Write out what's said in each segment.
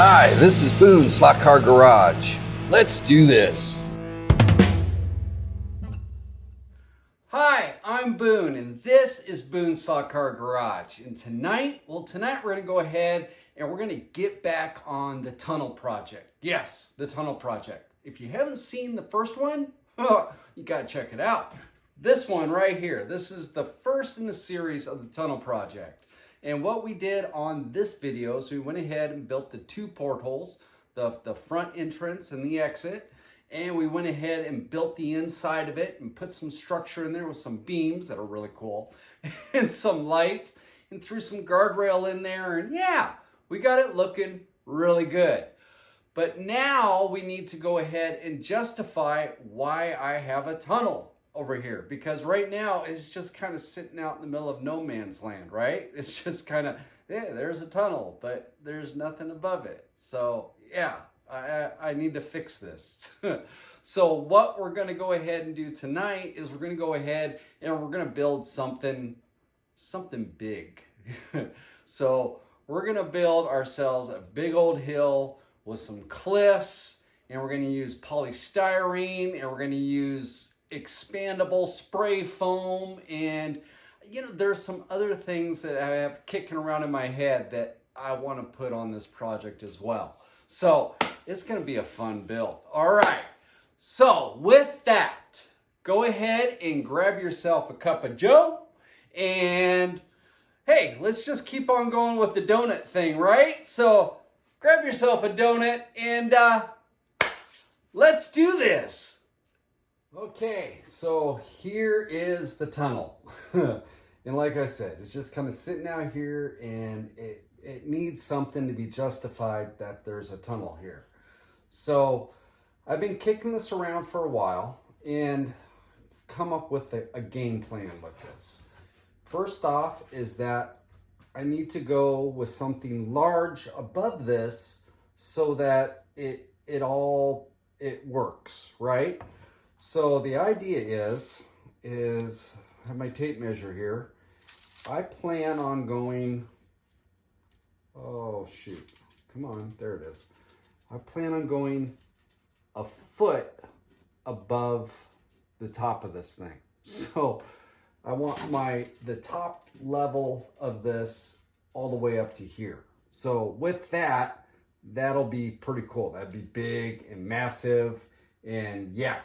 Hi, this is Boone Slot Car Garage. Let's do this. Hi, I'm Boone, and this is Boone Slot Car Garage. And tonight we're going to go ahead and we're going to get back on the tunnel project. Yes, the tunnel project. If you haven't seen the first one, you got to check it out. This one right here, this is the first in the series of the tunnel project. And what we did on this video is we went ahead and built the two portholes, the front entrance and the exit. And we went ahead and built the inside of it and put some structure in there with some beams that are really cool and some lights and threw some guardrail in there. And yeah, we got it looking really good. But now we need to go ahead and justify why I have a tunnel over here, because right now it's just kind of sitting out in the middle of no man's land, right? It's just kind of, yeah, there's a tunnel, but there's nothing above it. So yeah, I need to fix this. So what we're going to go ahead and do tonight is we're going to go ahead and we're going to build something big. So we're going to build ourselves a big old hill with some cliffs, and we're going to use polystyrene, and we're going to use expandable spray foam, and you know, there's some other things that I have kicking around in my head that I want to put on this project as well. So it's going to be a fun build. All right. So with that, go ahead and grab yourself a cup of joe, and hey, let's just keep on going with the donut thing, right? So grab yourself a donut and let's do this. Okay, so here is the tunnel. And like I said, it's just kind of sitting out here, and it needs something to be justified that there's a tunnel here. So I've been kicking this around for a while and come up with a game plan with this. First off is that I need to go with something large above this so that it works, right? So the idea is I have my tape measure here. I plan on going, oh shoot, come on, there it is. I plan on going a foot above the top of this thing. So I want the top level of this all the way up to here. So with that, that'll be pretty cool. That'd be big and massive, and yeah,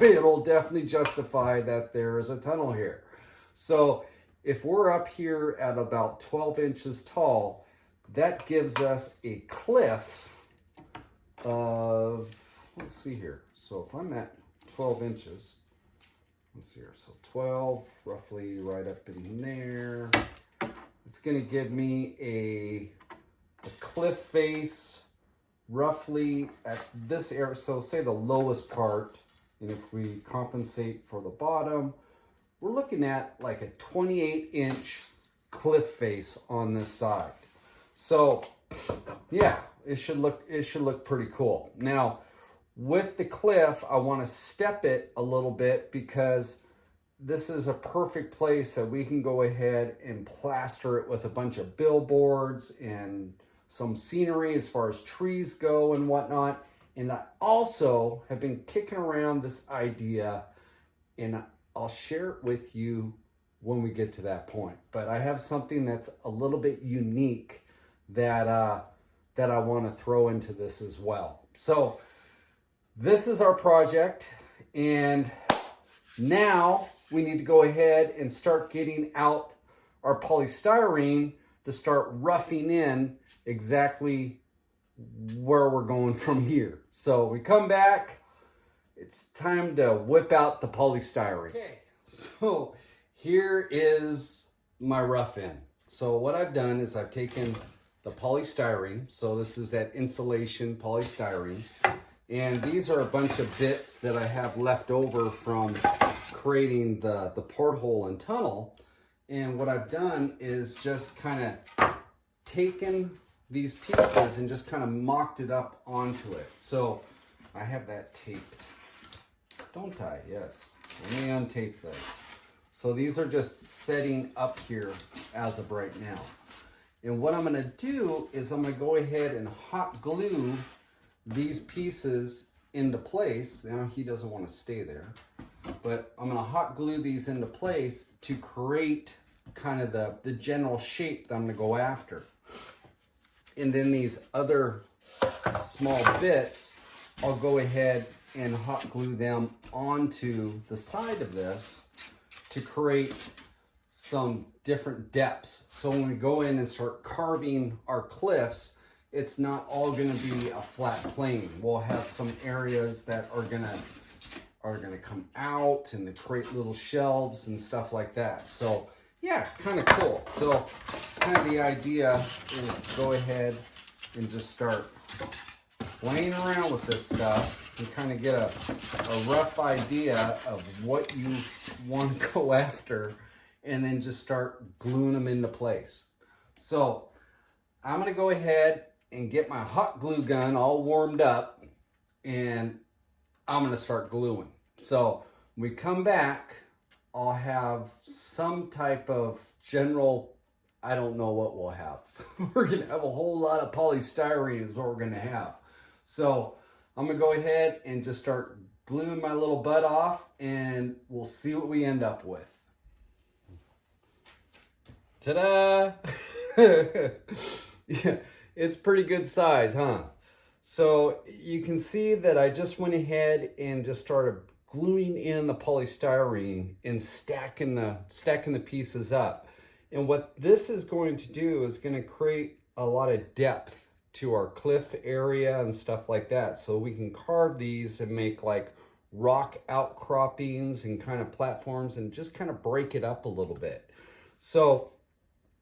it'll definitely justify that there is a tunnel here. So if we're up here at about 12 inches tall, that gives us a cliff of, let's see here. So if I'm at 12 inches, let's see here. So 12, roughly right up in there. It's going to give me a cliff face roughly at this area. So say the lowest part. And if we compensate for the bottom, we're looking at like a 28-inch cliff face on this side. So yeah, it should look pretty cool. Now, with the cliff, I want to step it a little bit because this is a perfect place that we can go ahead and plaster it with a bunch of billboards and some scenery as far as trees go and whatnot. And I also have been kicking around this idea, and I'll share it with you when we get to that point. But I have something that's a little bit unique that I want to throw into this as well. So this is our project, and now we need to go ahead and start getting out our polystyrene to start roughing in exactly where we're going from here. So we come back, it's time to whip out the polystyrene. Okay, so here is my rough end. So what I've done is I've taken the polystyrene, so this is that insulation polystyrene, and these are a bunch of bits that I have left over from creating the porthole and tunnel. And what I've done is just kind of taken these pieces and just kind of mocked it up onto it. So I have that taped. Don't I? Yes. Let me untape this. So these are just setting up here as of right now. And what I'm going to do is I'm going to go ahead and hot glue these pieces into place. Now he doesn't want to stay there, but I'm going to hot glue these into place to create kind of the general shape that I'm going to go after. And then these other small bits, I'll go ahead and hot glue them onto the side of this to create some different depths. So when we go in and start carving our cliffs, it's not all going to be a flat plane. We'll have some areas that are going to come out and create little shelves and stuff like that. So yeah, kind of cool. So kind of the idea is to go ahead and just start playing around with this stuff and kind of get a rough idea of what you want to go after, and then just start gluing them into place. So I'm going to go ahead and get my hot glue gun all warmed up, and I'm going to start gluing. So when we come back, I'll have some type of general, I don't know what we'll have. We're going to have a whole lot of polystyrene is what we're going to have. So I'm going to go ahead and just start gluing my little butt off, and we'll see what we end up with. Ta-da! Yeah, it's pretty good size, huh? So you can see that I just went ahead and just started gluing in the polystyrene and stacking the pieces up. And what this is going to do is going to create a lot of depth to our cliff area and stuff like that. So we can carve these and make like rock outcroppings and kind of platforms and just kind of break it up a little bit. So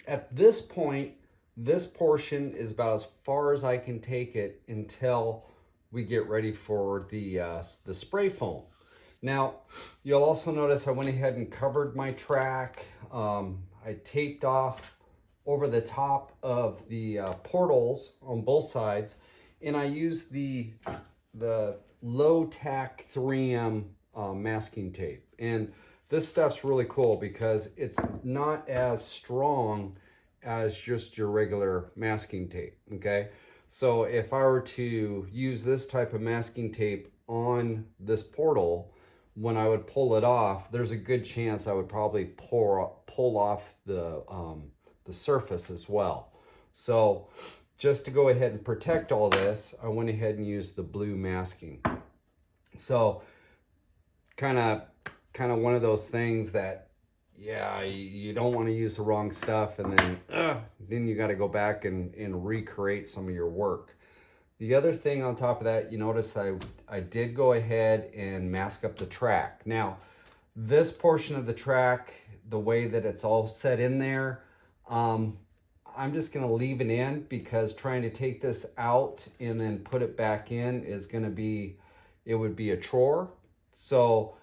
at this point, this portion is about as far as I can take it until we get ready for the spray foam. Now, you'll also notice I went ahead and covered my track. I taped off over the top of the portals on both sides, and I used the low tack 3M masking tape. And this stuff's really cool because it's not as strong as just your regular masking tape, okay? So if I were to use this type of masking tape on this portal, when I would pull it off, there's a good chance I would probably pull off the surface as well. So just to go ahead and protect all this, I went ahead and used the blue masking. So kind of one of those things that, yeah, you don't want to use the wrong stuff, and then you got to go back and recreate some of your work. The other thing on top of that, you notice that I did go ahead and mask up the track. Now, this portion of the track, the way that it's all set in there, I'm just going to leave it in because trying to take this out and then put it back in is going to be, it would be a chore. So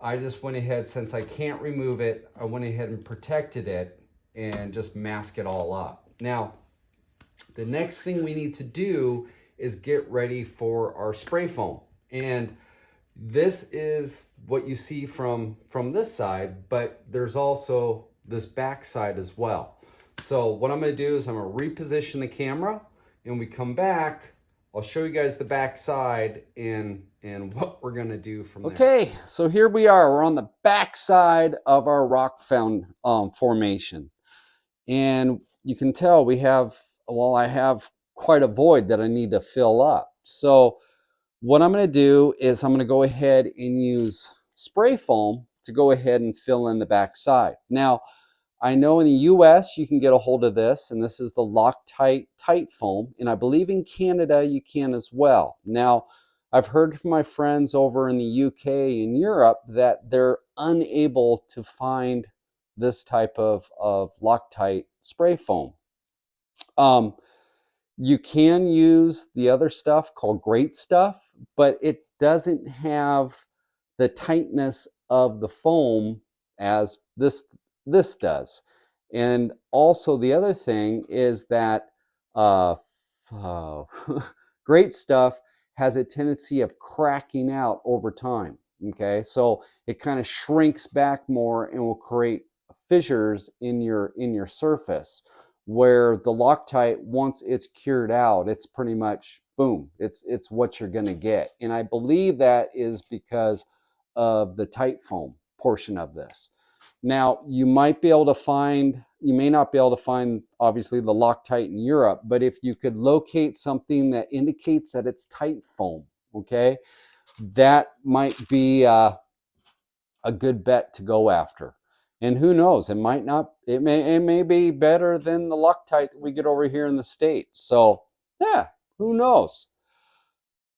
I just went ahead, since I can't remove it, I went ahead and protected it and just mask it all up. Now, the next thing we need to do is get ready for our spray foam. And this is what you see from this side, but there's also this back side as well. So what I'm gonna do is I'm gonna reposition the camera, and we come back, I'll show you guys the back side and what we're gonna do from there. Okay, so here we are. We're on the back side of our rock formation. And you can tell we have, well, I have quite a void that I need to fill up. So what I'm gonna do is I'm gonna go ahead and use spray foam to go ahead and fill in the back side. Now, I know in the US you can get a hold of this, and this is the Loctite Tight Foam, and I believe in Canada you can as well. Now, I've heard from my friends over in the UK and Europe that they're unable to find this type of Loctite spray foam. You can use the other stuff called Great Stuff, but it doesn't have the tightness of the foam as this does. And also the other thing is that Great Stuff has a tendency of cracking out over time. Okay, so it kind of shrinks back more and will create fissures in your surface. where the Loctite, once it's cured out, it's pretty much boom, it's what you're going to get. And I believe that is because of the tight foam portion of this. Now, you might be able to find, you may not be able to find, obviously, the Loctite in Europe, but if you could locate something that indicates that it's tight foam, okay, that might be a good bet to go after. And who knows, it might not, it may be better than the Loctite that we get over here in the States. So, yeah, who knows?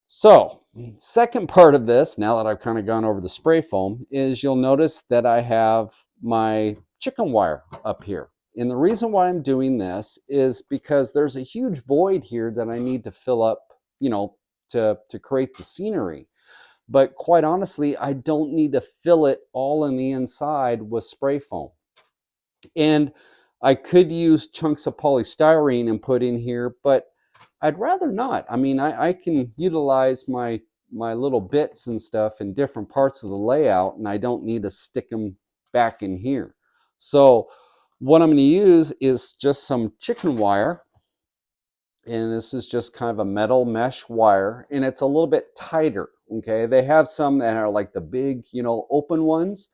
So, second part of this, now that I've kind of gone over the spray foam, is you'll notice that I have my chicken wire up here. And the reason why I'm doing this is because there's a huge void here that I need to fill up, you know, to create the scenery. But quite honestly, I don't need to fill it all in the inside with spray foam. And I could use chunks of polystyrene and put in here, but I'd rather not. I mean, I can utilize my little bits and stuff in different parts of the layout, and I don't need to stick them back in here. So what I'm going to use is just some chicken wire. And this is just kind of a metal mesh wire, and it's a little bit tighter, okay? They have some that are like the big, you know, open ones,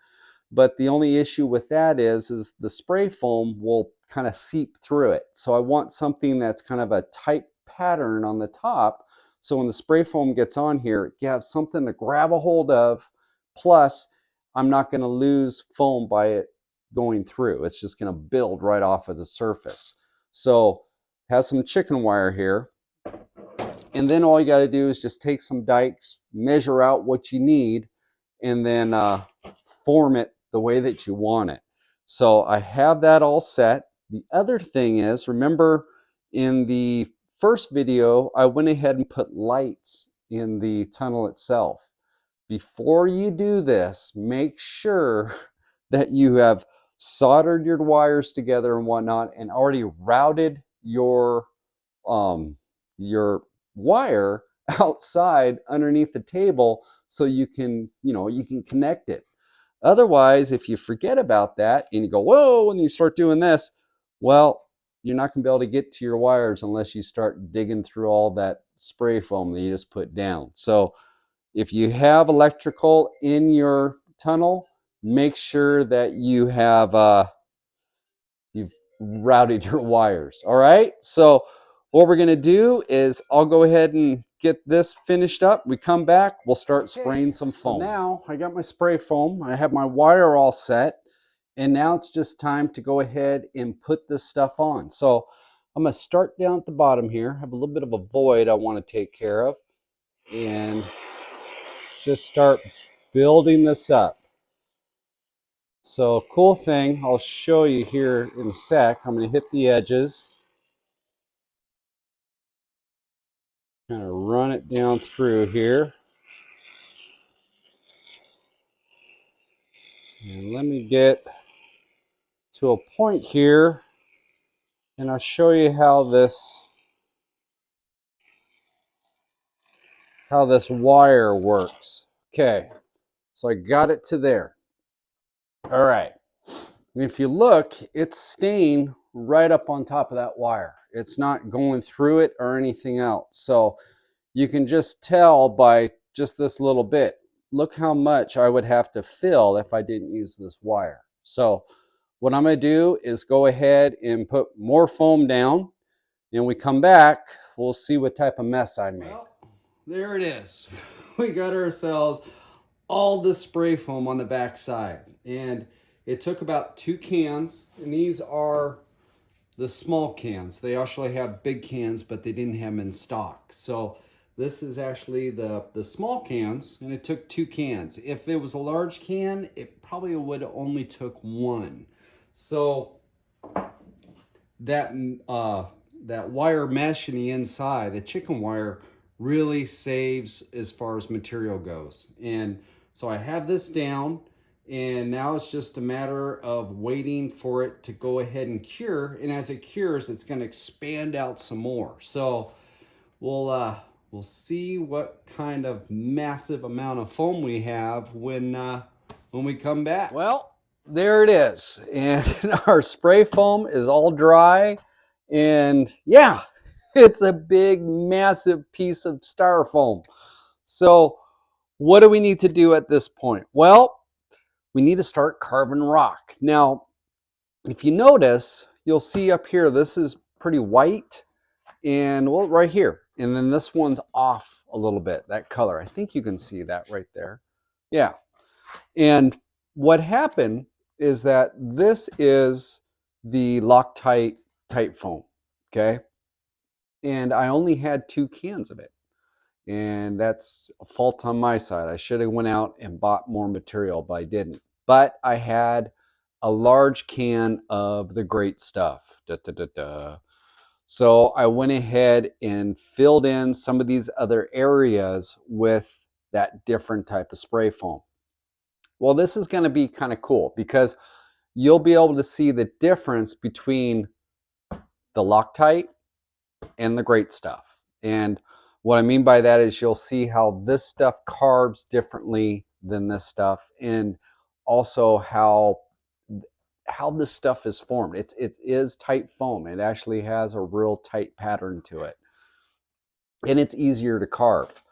but the only issue with that is the spray foam will kind of seep through it. So I want something that's kind of a tight pattern on the top, so when the spray foam gets on here, you have something to grab a hold of, plus I'm not going to lose foam by it going through. It's just going to build right off of the surface. So has some chicken wire here, and then all you got to do is just take some dikes, measure out what you need, and then form it the way that you want it. So I have that all set. The other thing is, remember in the first video, I went ahead and put lights in the tunnel itself. Before you do this, make sure that you have soldered your wires together and whatnot and already routed your wire outside underneath the table so you can, you know, you can connect it. Otherwise, if you forget about that and you go, whoa, and you start doing this, well, you're not going to be able to get to your wires unless you start digging through all that spray foam that you just put down. So if you have electrical in your tunnel, make sure that you have you've routed your wires. All right, so what we're going to do is I'll go ahead and get this finished up. We come back, we'll start spraying some foam. So now I got my spray foam, I have my wire all set, and now it's just time to go ahead and put this stuff on. So I'm going to start down at the bottom here. I have a little bit of a void I want to take care of, and just start building this up. So cool thing, I'll show you here in a sec. I'm going to hit the edges, kind of run it down through here. And let me get to a point here, and I'll show you how this wire works. Okay, so I got it to there. All right, and if you look, it's staying right up on top of that wire. It's not going through it or anything else. So you can just tell by just this little bit. Look how much I would have to fill if I didn't use this wire. So what I'm going to do is go ahead and put more foam down, and we come back, we'll see what type of mess I made. Well, there it is. We got ourselves all the spray foam on the back side, and it took about 2 cans, and these are the small cans. They actually have big cans, but they didn't have them in stock. So this is actually the small cans, and it took 2 cans. If it was a large can, it probably would have only took 1. So that that wire mesh in the inside, the chicken wire, really saves as far as material goes. And so I have this down, and now it's just a matter of waiting for it to go ahead and cure. And as it cures, it's going to expand out some more. So we'll see what kind of massive amount of foam we have when we come back. Well, there it is, and our spray foam is all dry, And yeah, it's a big, massive piece of styrofoam. So what do we need to do at this point? Well, we need to start carving rock. Now, if you notice, you'll see up here, this is pretty white, and well, right here. And then this one's off a little bit, that color. I think you can see that right there. Yeah. And what happened is that this is the Loctite type foam, okay? And I only had 2 cans of it. And that's a fault on my side. I should have went out and bought more material, but I didn't. But I had a large can of the great stuff. Da, da, da, da. So I went ahead and filled in some of these other areas with that different type of spray foam. Well, this is going to be kind of cool because you'll be able to see the difference between the Loctite and the great stuff. And what I mean by that is you'll see how this stuff carves differently than this stuff, and also how this stuff is formed. It is tight foam. It actually has a real tight pattern to it, and it's easier to carve.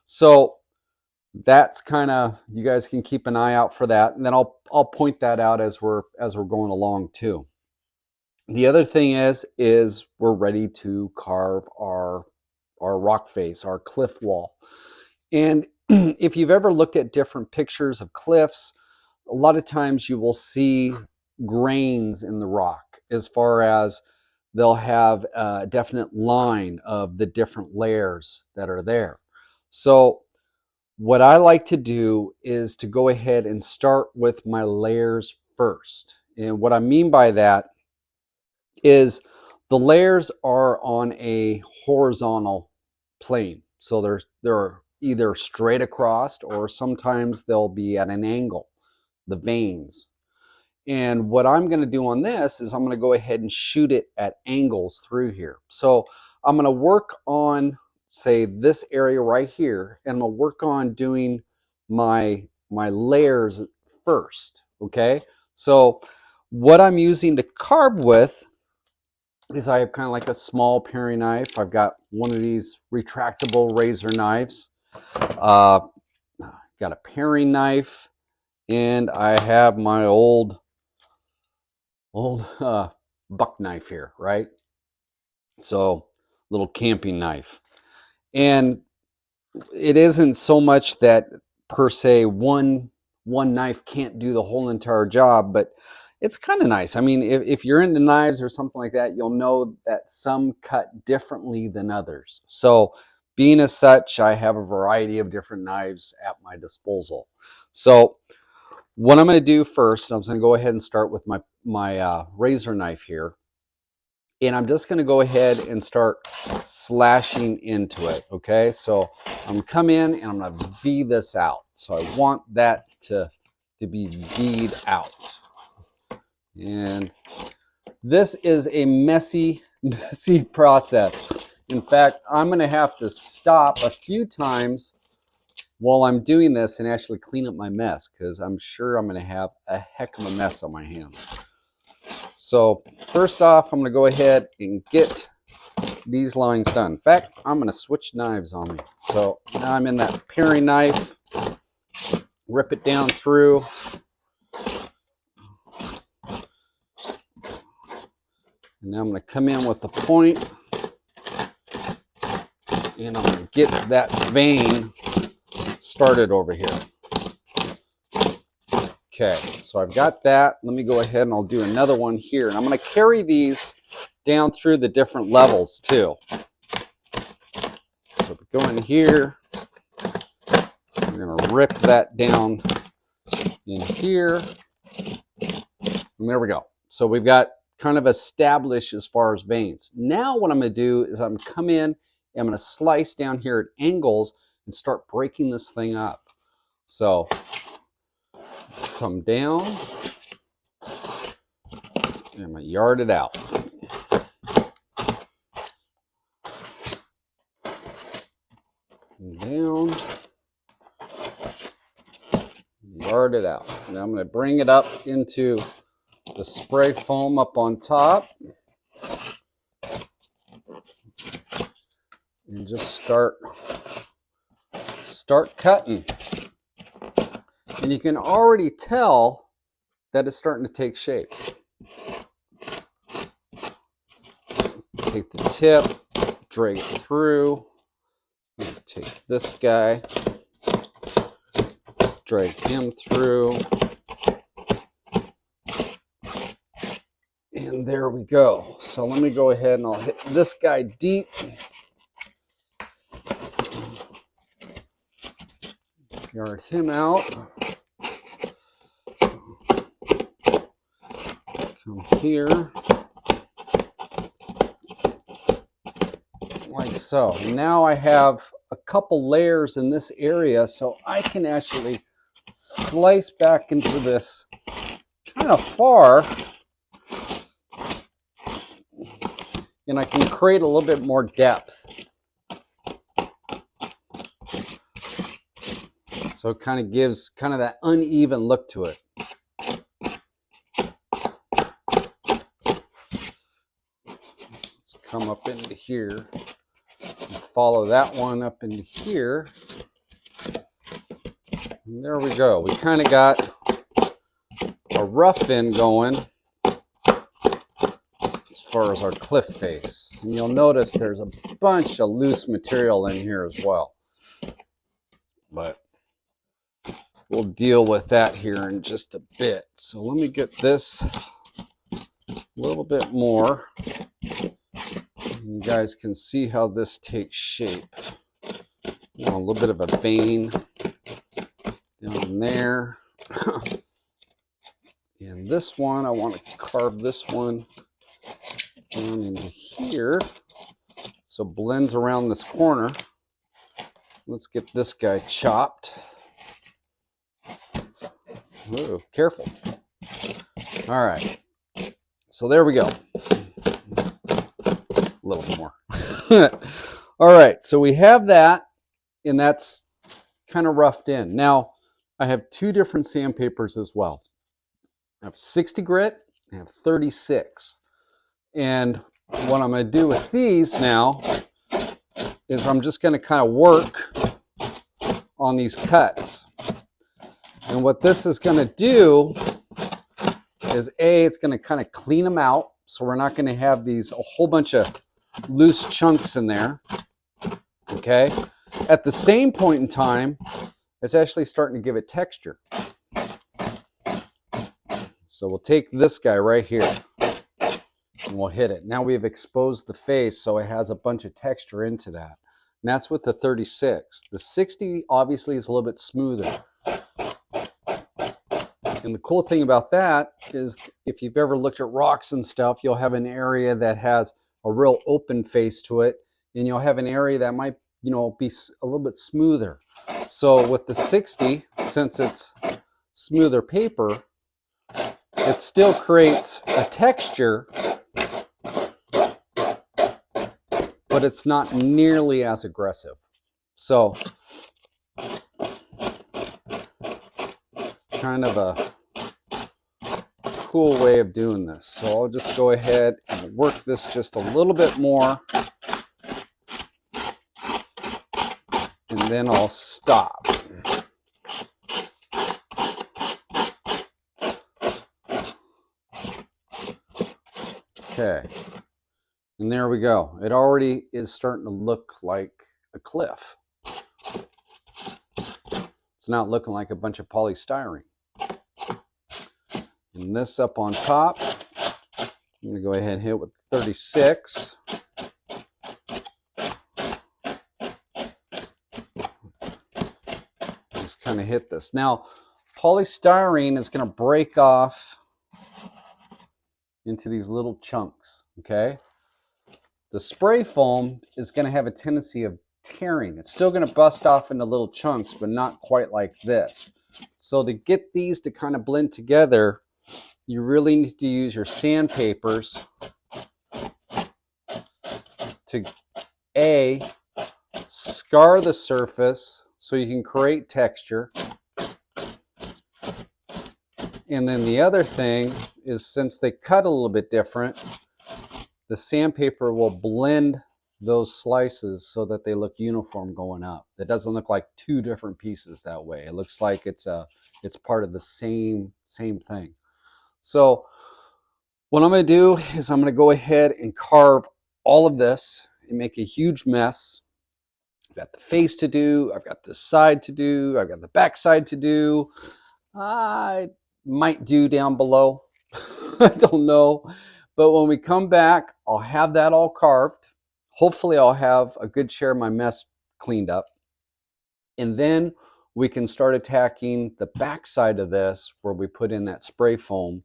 So that's kind of, you guys can keep an eye out for that, and then I'll point that out as we're going along too. The other thing is we're ready to carve our rock face, our cliff wall. And if you've ever looked at different pictures of cliffs, a lot of times you will see grains in the rock, as far as they'll have a definite line of the different layers that are there. So what I like to do is to go ahead and start with my layers first. And what I mean by that is the layers are on a horizontal plane. So they're either straight across, or sometimes they'll be at an angle, the veins. And what I'm going to do on this is I'm going to go ahead and shoot it at angles through here. So I'm going to work on, say, this area right here, and I'm going to work on doing my layers first, okay? So what I'm using to carve with is I have kind of like a small paring knife. I've got one of these retractable razor knives. Got a paring knife, and I have my old buck knife here, right? So little camping knife. And it isn't so much that per se one knife can't do the whole entire job, but it's kind of nice. I mean, if you're into knives or something like that, you'll know that some cut differently than others. So being as such, I have a variety of different knives at my disposal. So what I'm going to do first, I'm going to go ahead and start with my razor knife here. And I'm just going to go ahead and start slashing into it, okay? So I'm going to come in and I'm going to V this out. So I want that to be V'd out. And this is a messy process. In fact, I'm going to have to stop a few times while I'm doing this and actually clean up my mess, because I'm sure I'm going to have a heck of a mess on my hands. So first off, I'm going to go ahead and get these lines done. In fact, I'm going to switch knives on me. So now I'm in that paring knife, rip it down through. And now I'm going to come in with the point, and I'm going to get that vein started over here. Okay, so I've got that. Let me go ahead and I'll do another one here. And I'm going to carry these down through the different levels too. So we go in here. We're going to rip that down in here. And there we go. So we've got kind of established as far as veins. Now what I'm going to do is I'm going to come in and I'm going to slice down here at angles and start breaking this thing up. So come down, and I'm going to yard it out. And down, yard it out. Now I'm going to bring it up into the spray foam up on top. and just start cutting. And you can already tell that it's starting to take shape. Take the tip, drag it through. Take this guy, drag him through. And there we go. So let me go ahead and I'll hit this guy deep. Yard him out. Come here. Like so. Now I have a couple layers in this area, so I can actually slice back into this kind of far, and I can create a little bit more depth. So it kind of gives kind of that uneven look to it. Let's come up into here and follow that one up into here. And there we go. We kind of got a rough end going as far as our cliff face. And you'll notice there's a bunch of loose material in here as well. But we'll deal with that here in just a bit. So let me get this a little bit more. And you guys can see how this takes shape. A little bit of a vein down there. And this one, I want to carve this one down into here. So it blends around this corner. Let's get this guy chopped. Ooh, careful. All right. So there we go. A little more. All right. So we have that, and that's kind of roughed in. Now, I have two different sandpapers as well. I have 60 grit, I have 36. And what I'm going to do with these now is I'm just going to kind of work on these cuts. And what this is going to do is it's going to kind of clean them out. So we're not going to have a whole bunch of loose chunks in there. Okay. At the same point in time, it's actually starting to give it texture. So we'll take this guy right here and we'll hit it. Now we've exposed the face, so it has a bunch of texture into that. And that's with the 36. The 60 obviously is a little bit smoother. And the cool thing about that is if you've ever looked at rocks and stuff, you'll have an area that has a real open face to it, and you'll have an area that might, be a little bit smoother. So with the 60, since it's smoother paper, it still creates a texture, but it's not nearly as aggressive. So kind of a cool way of doing this. So I'll just go ahead and work this just a little bit more, and then I'll stop. Okay, and there we go. It already is starting to look like a cliff. It's not looking like a bunch of polystyrene. And this up on top, I'm going to go ahead and hit with 36. Just kind of hit this. Now, polystyrene is going to break off into these little chunks, okay? The spray foam is going to have a tendency of tearing. It's still going to bust off into little chunks, but not quite like this. So to get these to kind of blend together, you really need to use your sandpapers to scar the surface so you can create texture. And then the other thing is, since they cut a little bit different, the sandpaper will blend those slices so that they look uniform going up. It doesn't look like two different pieces that way. It looks like it's part of the same thing. So what I'm going to do is I'm going to go ahead and carve all of this and make a huge mess. I've got the face to do, I've got this side to do, I've got the back side to do. I might do down below. I don't know. But when we come back, I'll have that all carved. Hopefully I'll have a good share of my mess cleaned up. And then we can start attacking the back side of this where we put in that spray foam,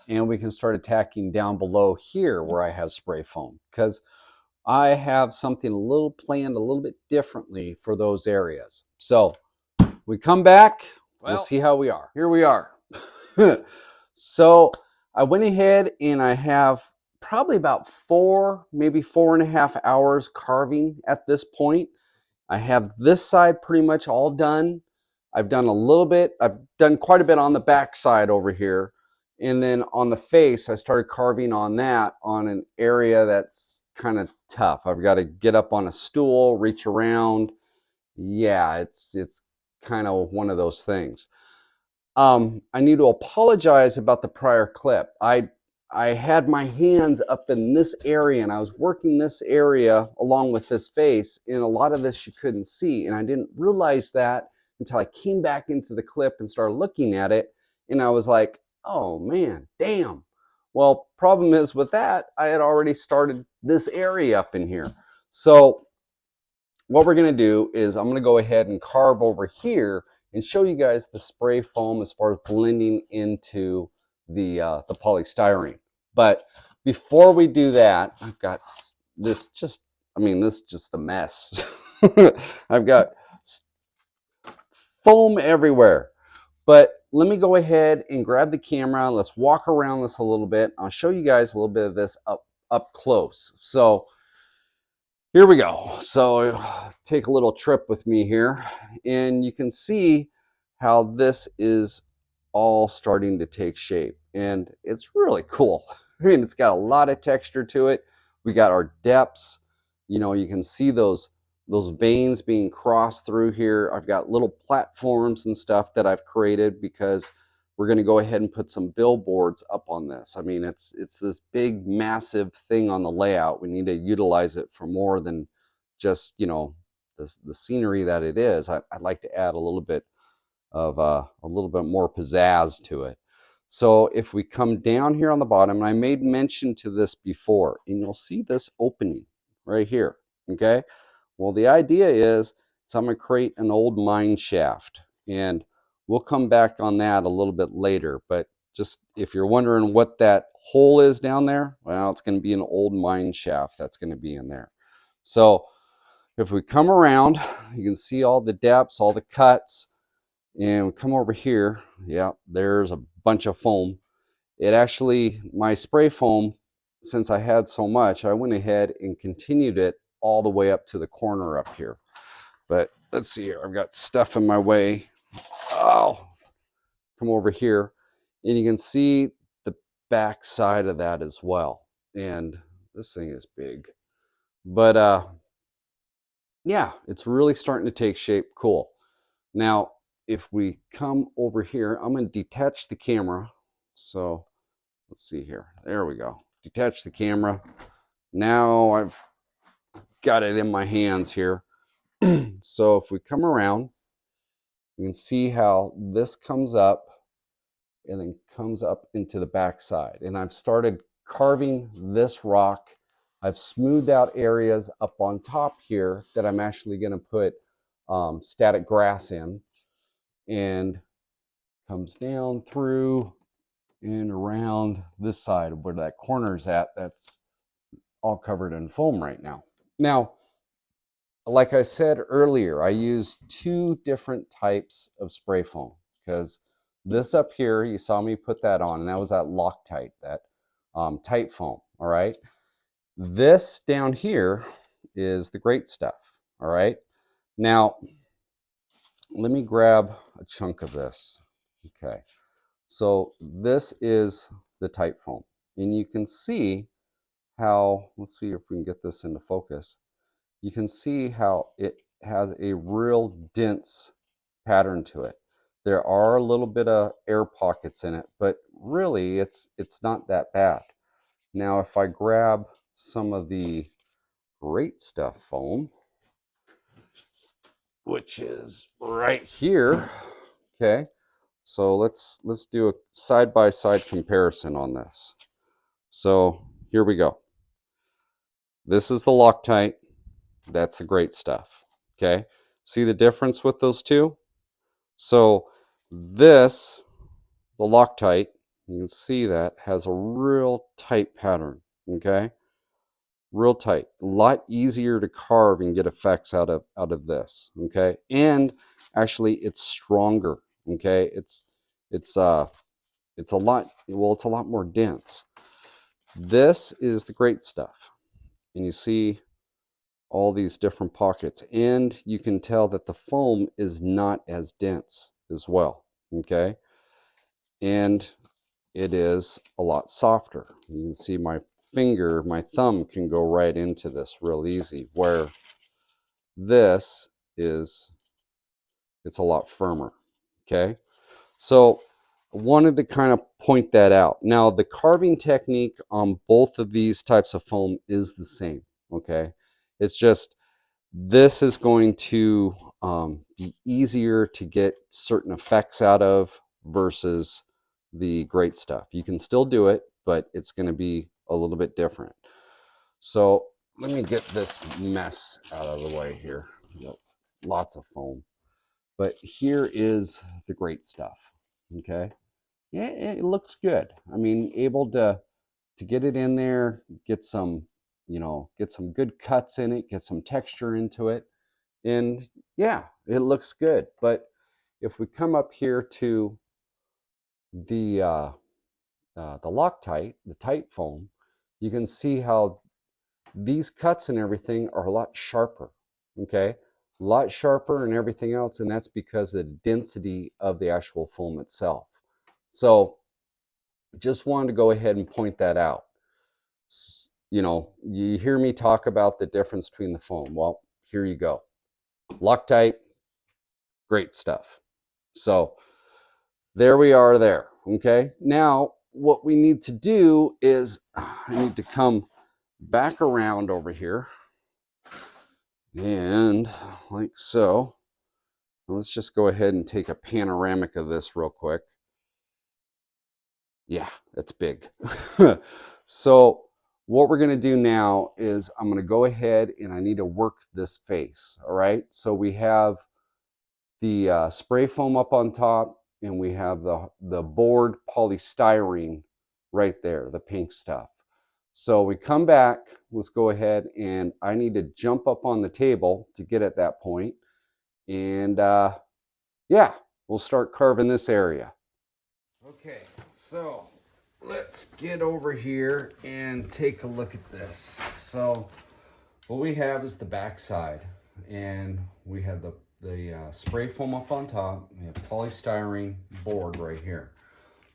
and we can start attacking down below here where I have spray foam, because I have something planned a little bit differently for those areas. So we come back, we'll see how we are. Here we are. So I went ahead and I have probably about 4, maybe 4.5 hours carving at this point. I have this side pretty much all done. I've done quite a bit on the back side over here. And then on the face, I started carving on that on an area that's kind of tough. I've got to get up on a stool, reach around. Yeah, it's kind of one of those things. I need to apologize about the prior clip. I had my hands up in this area and I was working this area along with this face, and a lot of this you couldn't see, and I didn't realize that until I came back into the clip and started looking at it, and I was like, oh man, damn. Well, problem is with that, I had already started this area up in here. So what we're going to do is I'm going to go ahead and carve over here and show you guys the spray foam as far as blending into the polystyrene. But before we do that, I've got this this is just a mess. I've got foam everywhere. But let me go ahead and grab the camera. Let's walk around this a little bit. I'll show you guys a little bit of this up close. So here we go. So take a little trip with me here, and you can see how this is all starting to take shape, and it's really cool. I mean, it's got a lot of texture to it. We got our depths. You know, you can see those veins being crossed through here. I've got little platforms and stuff that I've created because we're going to go ahead and put some billboards up on this. I mean, it's this big, massive thing on the layout. We need to utilize it for more than just, you know, the scenery that it is. I'd like to add a little bit of a little bit more pizzazz to it. So if we come down here on the bottom, and I made mention to this before, and you'll see this opening right here, okay? Well, the idea is I'm going to create an old mine shaft, and we'll come back on that a little bit later. But just if you're wondering what that hole is down there, well, it's going to be an old mine shaft that's going to be in there. So if we come around, you can see all the depths, all the cuts, and we come over here. Yeah, there's a bunch of foam. It actually, my spray foam, since I had so much, I went ahead and continued it all the way up to the corner up here. But let's see here, I've got stuff in my way. Oh, come over here, and you can see the back side of that as well. And this thing is big. But yeah, it's really starting to take shape. Cool. Now, if we come over here, I'm going to detach the camera. So let's see here. There we go. Detach the camera. Now I've got it in my hands here. So if we come around, you can see how this comes up and then comes up into the back side. And I've started carving this rock. I've smoothed out areas up on top here that I'm actually going to put static grass in, and comes down through and around this side where that corner is at. That's all covered in foam right now. Now, like I said earlier, I use 2 different types of spray foam, because this up here, you saw me put that on, and that was that Loctite, that tight foam, all right? This down here is the great stuff, all right? Now, let me grab a chunk of this, okay? So this is the tight foam, and you can see how, let's see if we can get this into focus. you can see how it has a real dense pattern to it. There are a little bit of air pockets in it, but really it's not that bad. Now if I grab some of the Great Stuff foam, which is right here, okay, so let's do a side-by-side comparison on this. So here we go. This is the Loctite. That's the Great Stuff. Okay. See the difference with those two? So this, the Loctite, you can see that has a real tight pattern. Okay. Real tight. A lot easier to carve and get effects out of this. Okay. And actually it's stronger. Okay. It's a lot, well, it's a lot more dense. This is the Great Stuff. And you see all these different pockets, and you can tell that the foam is not as dense as well. Okay. And it is a lot softer. You can see my finger, my thumb can go right into this real easy, where this is, it's a lot firmer. Okay. So I wanted to kind of point that out. Now the carving technique on both of these types of foam is the same. Okay. It's just, this is going to be easier to get certain effects out of versus the Great Stuff. You can still do it, but it's going to be a little bit different. So let me get this mess out of the way here. Yep. Lots of foam. But here is the Great Stuff. Okay. Yeah, it looks good. I mean, able to get it in there, get some, get some good cuts in it, get some texture into it. And yeah, it looks good. But if we come up here to the Loctite, the tight foam, you can see how these cuts and everything are a lot sharper. Okay, a lot sharper and everything else, and that's because of the density of the actual foam itself. So just wanted to go ahead and point that out. You hear me talk about the difference between the foam. Well, here you go. Loctite, Great Stuff. So there we are there. Okay. Now what we need to do is I need to come back around over here and like so. Let's just go ahead and take a panoramic of this real quick. Yeah, that's big. So what we're going to do now is I'm going to go ahead and I need to work this face. All right. So we have the spray foam up on top, and we have the board polystyrene right there, the pink stuff. So we come back, let's go ahead, and I need to jump up on the table to get at that point. And yeah, we'll start carving this area. Okay, so let's get over here and take a look at this. So what we have is the back side, and we have the spray foam up on top. We have polystyrene board right here.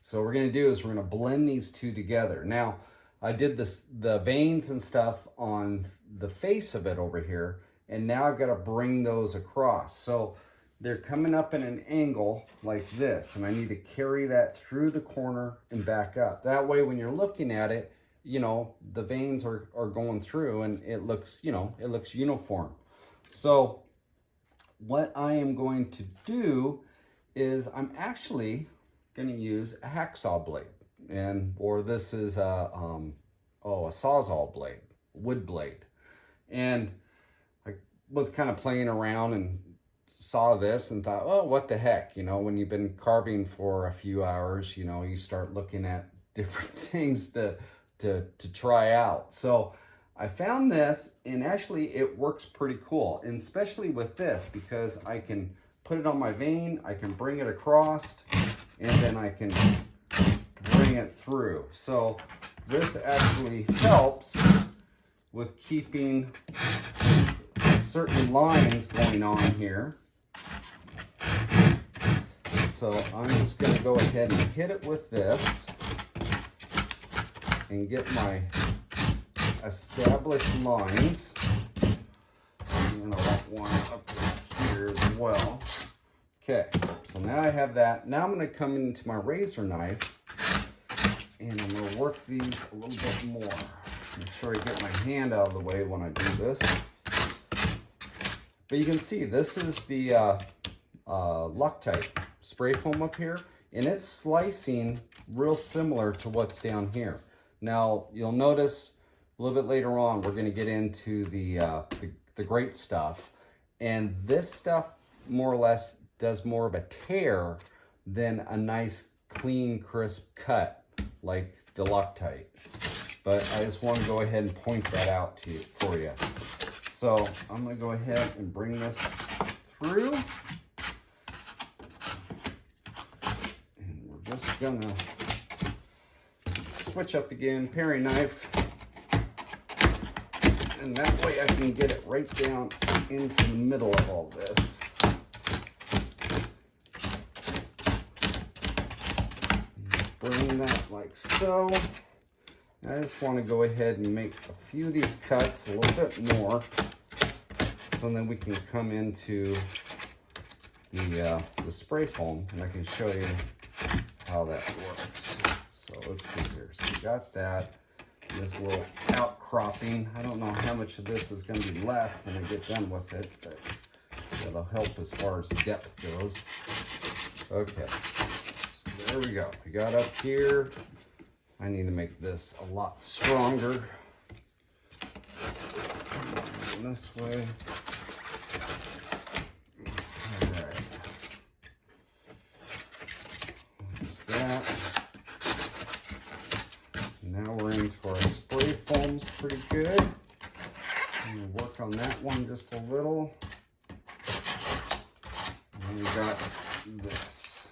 So what we're going to do is we're going to blend these two together. Now, I did the veins and stuff on the face of it over here, and now I've got to bring those across. So they're coming up in an angle like this, and I need to carry that through the corner and back up. That way, when you're looking at it, the veins are going through, and it looks, it looks uniform. So what I am going to do is I'm actually going to use a hacksaw blade, or this is a sawzall blade, wood blade. And I was kind of playing around and saw this and thought, oh, what the heck, when you've been carving for a few hours, you start looking at different things to try out. So I found this, and actually it works pretty cool, and especially with this, because I can put it on my vein, I can bring it across, and then I can bring it through. So this actually helps with keeping certain lines going on here. So I'm just going to go ahead and hit it with this and get my established lines. I'm gonna want one up here as well. Okay, so now I have that. Now I'm gonna come into my razor knife and I'm gonna work these a little bit more. Make sure I get my hand out of the way when I do this. But you can see this is the Loctite spray foam up here, and it's slicing real similar to what's down here. Now you'll notice a little bit later on we're going to get into the great stuff, and this stuff more or less does more of a tear than a nice clean crisp cut like the Loctite. But I just want to go ahead and point that out to you for you. So I'm going to go ahead and bring this through. And we're just going to switch up again, paring knife. And that way I can get it right down into the middle of all this. Bring that like so. I just want to go ahead and make a few of these cuts, a little bit more, so then we can come into the spray foam, and I can show you how that works. So let's see here. So we got that, and this little outcropping. I don't know how much of this is going to be left when I get done with it, but that'll help as far as depth goes. Okay, so there we go. We got up here. I need to make this a lot stronger. This way. All right. There's that. Now we're into our spray foams pretty good. I'm going to work on that one just a little. And we got this.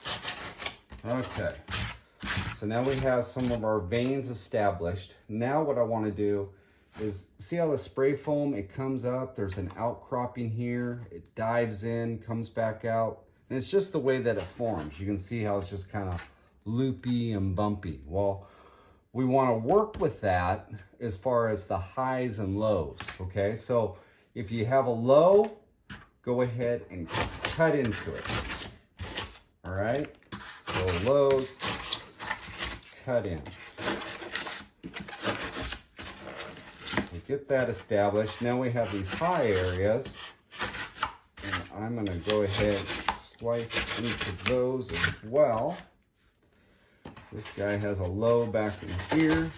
Okay. So now we have some of our veins established. Now what I want to do is, see how the spray foam, it comes up, there's an outcropping here, it dives in, comes back out, and it's just the way that it forms. You can see how it's just kind of loopy and bumpy. Well, we want to work with that as far as the highs and lows, okay? So if you have a low, go ahead and cut into it, all right? So lows, cut in. We get that established. Now we have these high areas, and I'm going to go ahead and slice into those as well. This guy has a low back in here.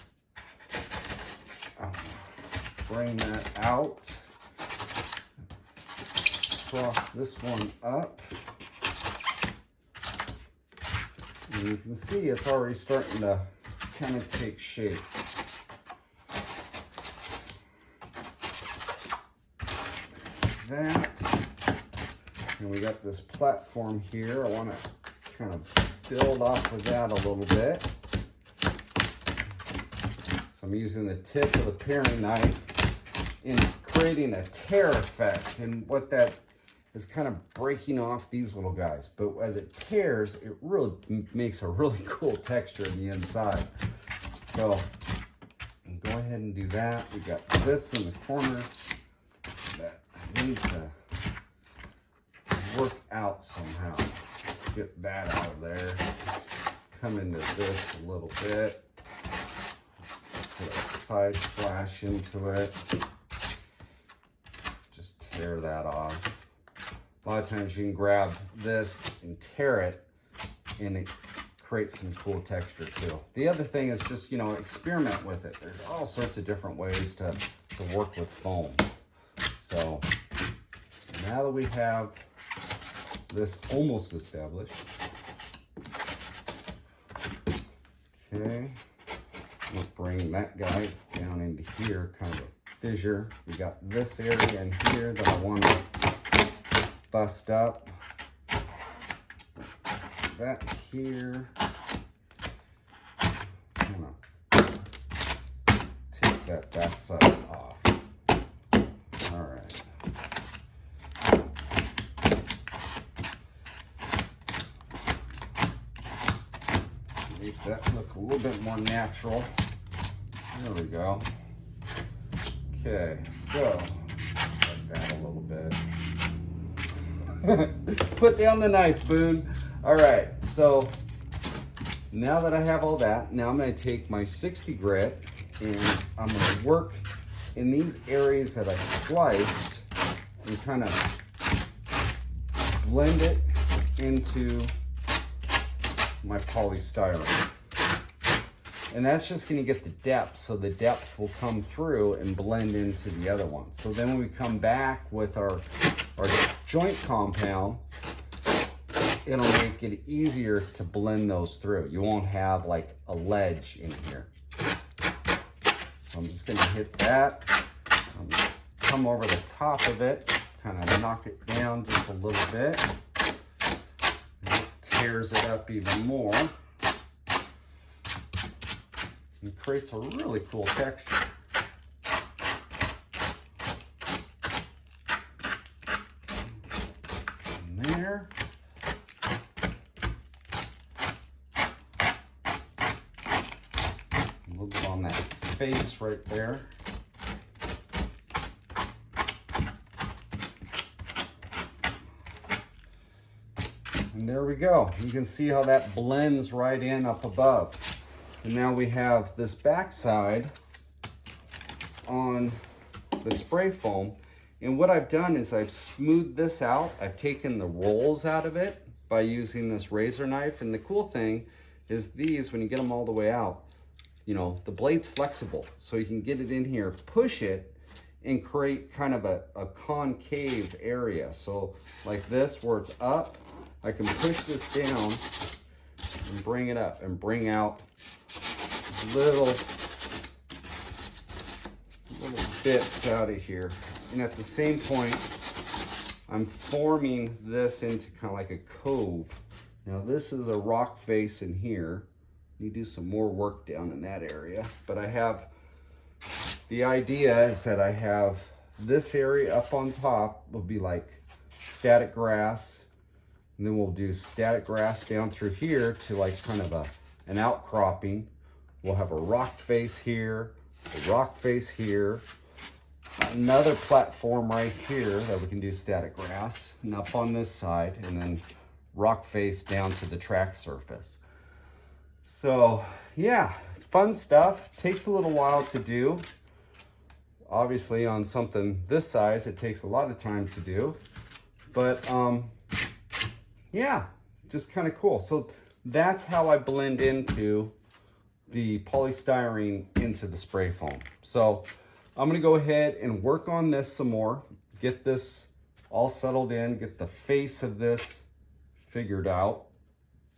I'll bring that out. Cross this one up. And you can see it's already starting to kind of take shape. That. And we got this platform here. I want to kind of build off of that a little bit. So I'm using the tip of the paring knife, and it's creating a tear effect. And what that is, kind of breaking off these little guys. But as it tears, it really makes a really cool texture on the inside. So go ahead and do that. We got this in the corner that I need to work out somehow. Let's get that out of there. Come into this a little bit. Put a side slash into it. Just tear that off. A lot of times you can grab this and tear it, and it creates some cool texture too. The other thing is just, you know, experiment with it. There's all sorts of different ways to work with foam. So now that we have this almost established, okay, we'll bring that guy down into here, kind of a fissure. We got this area in here that I want to bust up. That here. I'm gonna take that backside off. All right. Make that look a little bit more natural. There we go. Okay, so like that a little bit. Put down the knife, Boone. All right, so now that I have all that, now I'm going to take my 60 grit and I'm going to work in these areas that I sliced and kind of blend it into my polystyrene. And that's just going to get the depth, so the depth will come through and blend into the other one. So then when we come back with our joint compound, it'll make it easier to blend those through. You won't have like a ledge in here. So I'm just going to hit that, come over the top of it, kind of knock it down just a little bit. And it tears it up even more. It creates a really cool texture. And there. A little bit on that face right there. And there we go. You can see how that blends right in up above. And now we have this backside on the spray foam. And what I've done is I've smoothed this out. I've taken the rolls out of it by using this razor knife. And the cool thing is these, when you get them all the way out, you know, the blade's flexible. So you can get it in here, push it, and create kind of a concave area. So like this, where it's up, I can push this down and bring it up and bring out little bits out of here. And at the same point, I'm forming this into kind of like a cove. Now this is a rock face in here. You do some more work down in that area. But I have, the idea is that I have this area up on top will be like static grass. And then we'll do static grass down through here to like kind of an outcropping. We'll have a rock face here, a rock face here, another platform right here that we can do static grass, and up on this side, and then rock face down to the track surface. So yeah, it's fun stuff. Takes a little while to do. Obviously on something this size, it takes a lot of time to do, but yeah, just kind of cool. So that's how I blend into the polystyrene into the spray foam. So I'm gonna go ahead and work on this some more, get this all settled in, get the face of this figured out.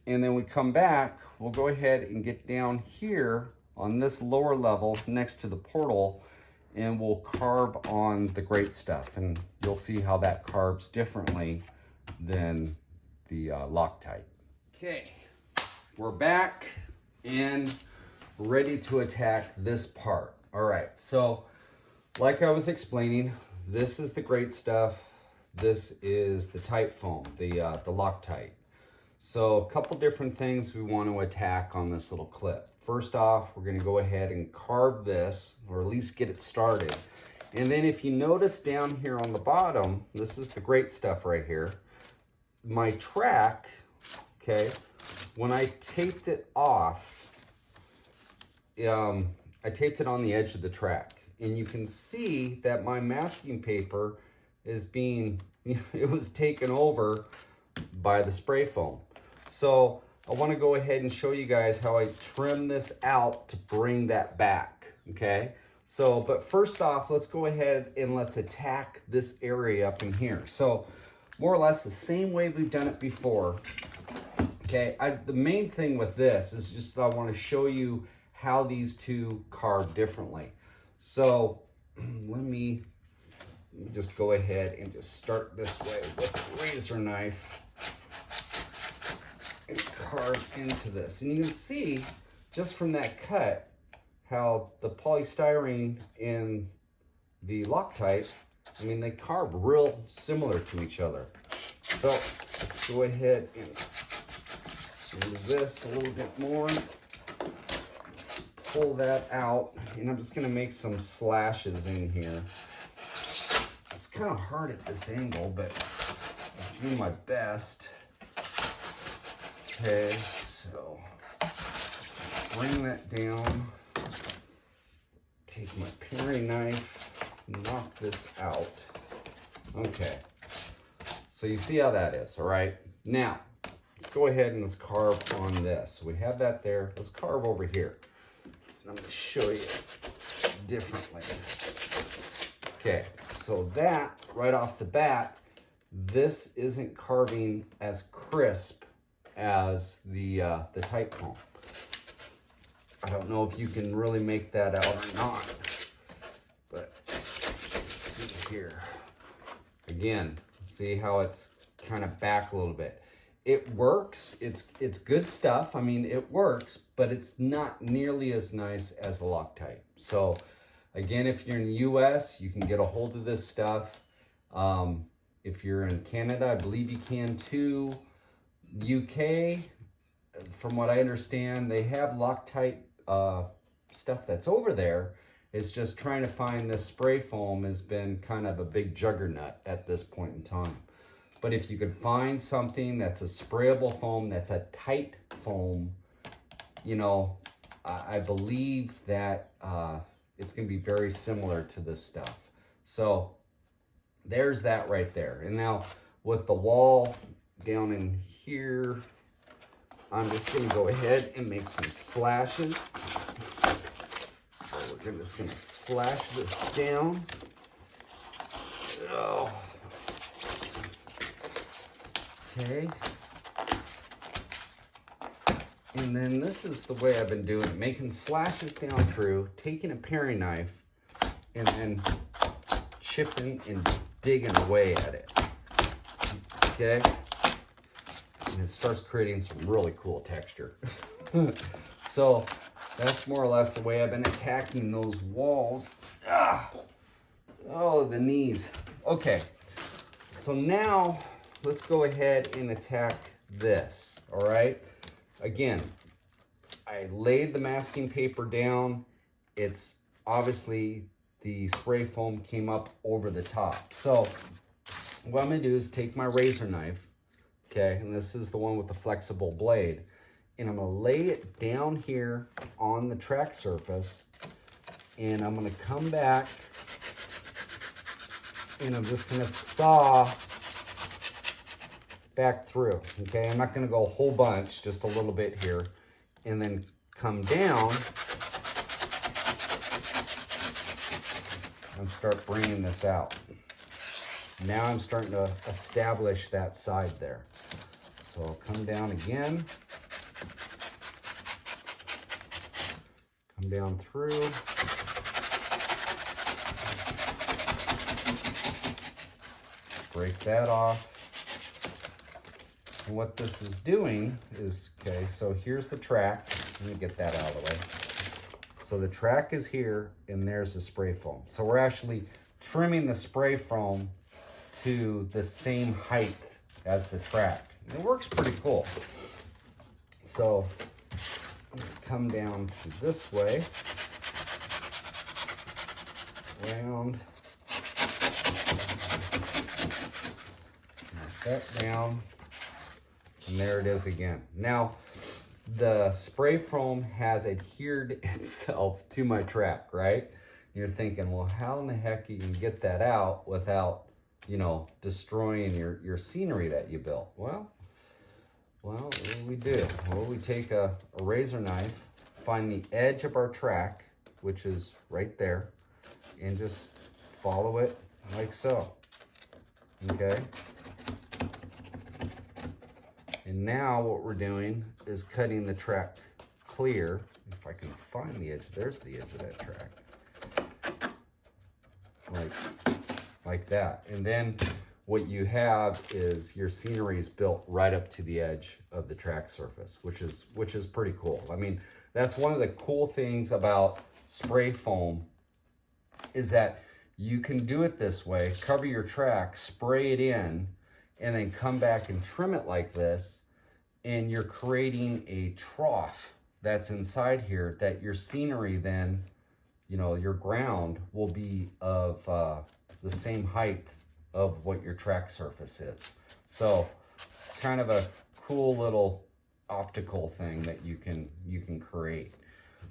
And then we come back, we'll go ahead and get down here on this lower level next to the portal, and we'll carve on the great stuff. And you'll see how that carves differently than the Loctite. Okay, we're back and ready to attack this part. All right, so like I was explaining, this is the great stuff. This is the tight foam, the Loctite. So a couple different things we want to attack on this little clip. First off, we're going to go ahead and carve this, or at least get it started. And then if you notice down here on the bottom, this is the great stuff right here. My track, okay, when I taped it off, I taped it on the edge of the track, and you can see that my masking paper is being, it was taken over by the spray foam. So I want to go ahead and show you guys how I trim this out to bring that back, okay? So, but first off, let's go ahead and let's attack this area up in here. So more or less the same way we've done it before, okay? The main thing with this is just I want to show you how these two carve differently. So let me just go ahead and just start this way with a razor knife and carve into this. And you can see just from that cut how the polystyrene and the Loctite, I mean, they carve real similar to each other. So let's go ahead and do this a little bit more. Pull that out, and I'm just gonna make some slashes in here. Just kind of hard at this angle, but I'm doing my best. Okay, so bring that down. Take my paring knife, knock this out. Okay, so you see how that is, all right? Now, let's go ahead and let's carve on this. We have that there. Let's carve over here. I'm going to show you differently. Okay, so that, right off the bat, this isn't carving as crisp as the type foam. I don't know if you can really make that out or not, but let's see here. Again, see how it's kind of back a little bit. It works, it's good stuff. I mean, it works, but it's not nearly as nice as the Loctite. So again, if you're in the US, you can get a hold of this stuff. If you're in Canada, I believe you can too. UK, from what I understand, they have Loctite stuff that's over there. It's just trying to find this spray foam has been kind of a big juggernaut at this point in time. But if you could find something that's a sprayable foam, that's a tight foam, you know, I believe that it's going to be very similar to this stuff. So there's that right there. And now with the wall down in here, I'm just going to go ahead and make some slashes. So we're just going to slash this down. Oh. Okay. And then this is the way I've been doing it, making slashes down through, taking a paring knife, and then chipping and digging away at it. Okay? And it starts creating some really cool texture. So that's more or less the way I've been attacking those walls. Ah! Oh, the knees. Okay, so now let's go ahead and attack this, all right? Again, I laid the masking paper down. It's obviously the spray foam came up over the top. So what I'm gonna do is take my razor knife, okay, and this is the one with the flexible blade, and I'm gonna lay it down here on the track surface, and I'm gonna come back and I'm just gonna saw back through, okay? I'm not gonna go a whole bunch, just a little bit here, and then come down and start bringing this out. Now I'm starting to establish that side there. So I'll come down again, come down through, break that off. And what this is doing is, okay, so here's the track. Let me get that out of the way. So the track is here, and there's the spray foam. So we're actually trimming the spray foam to the same height as the track. And it works pretty cool. So come down this way, round, knock that down. And there it is again. Now, the spray foam has adhered itself to my track, right? You're thinking, well, how in the heck you can get that out without, you know, destroying your scenery that you built? Well, what do we do? Well, we take a razor knife, find the edge of our track, which is right there, and just follow it like so, okay? And now what we're doing is cutting the track clear. If I can find the edge, there's the edge of that track. Like that. And then what you have is your scenery is built right up to the edge of the track surface, which is pretty cool. I mean, that's one of the cool things about spray foam is that you can do it this way, cover your track, spray it in, and then come back and trim it like this, and you're creating a trough that's inside here that your scenery then, you know, your ground will be of the same height of what your track surface is. So kind of a cool little optical thing that you can create.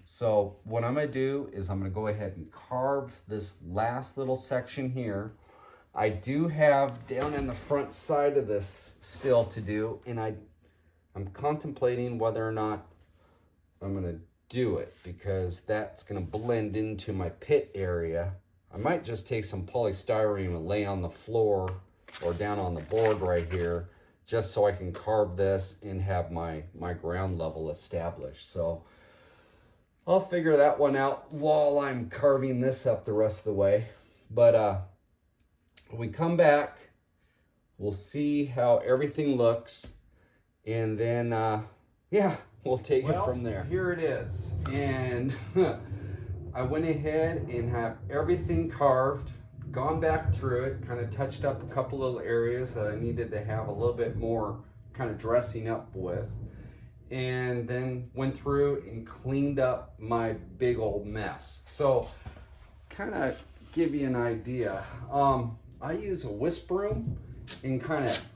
So what I'm going to do is I'm going to go ahead and carve this last little section here. I do have down in the front side of this still to do, and I'm contemplating whether or not I'm going to do it, because that's going to blend into my pit area. I might just take some polystyrene and lay on the floor or down on the board right here, just so I can carve this and have my ground level established. So I'll figure that one out while I'm carving this up the rest of the way. But when we come back, we'll see how everything looks, and then yeah, we'll take it from there. Here it is, and I went ahead and have everything carved, gone back through it, kind of touched up a couple little areas that I needed to have a little bit more kind of dressing up with, and then went through and cleaned up my big old mess. So kind of give you an idea, I use a whisk broom and kind of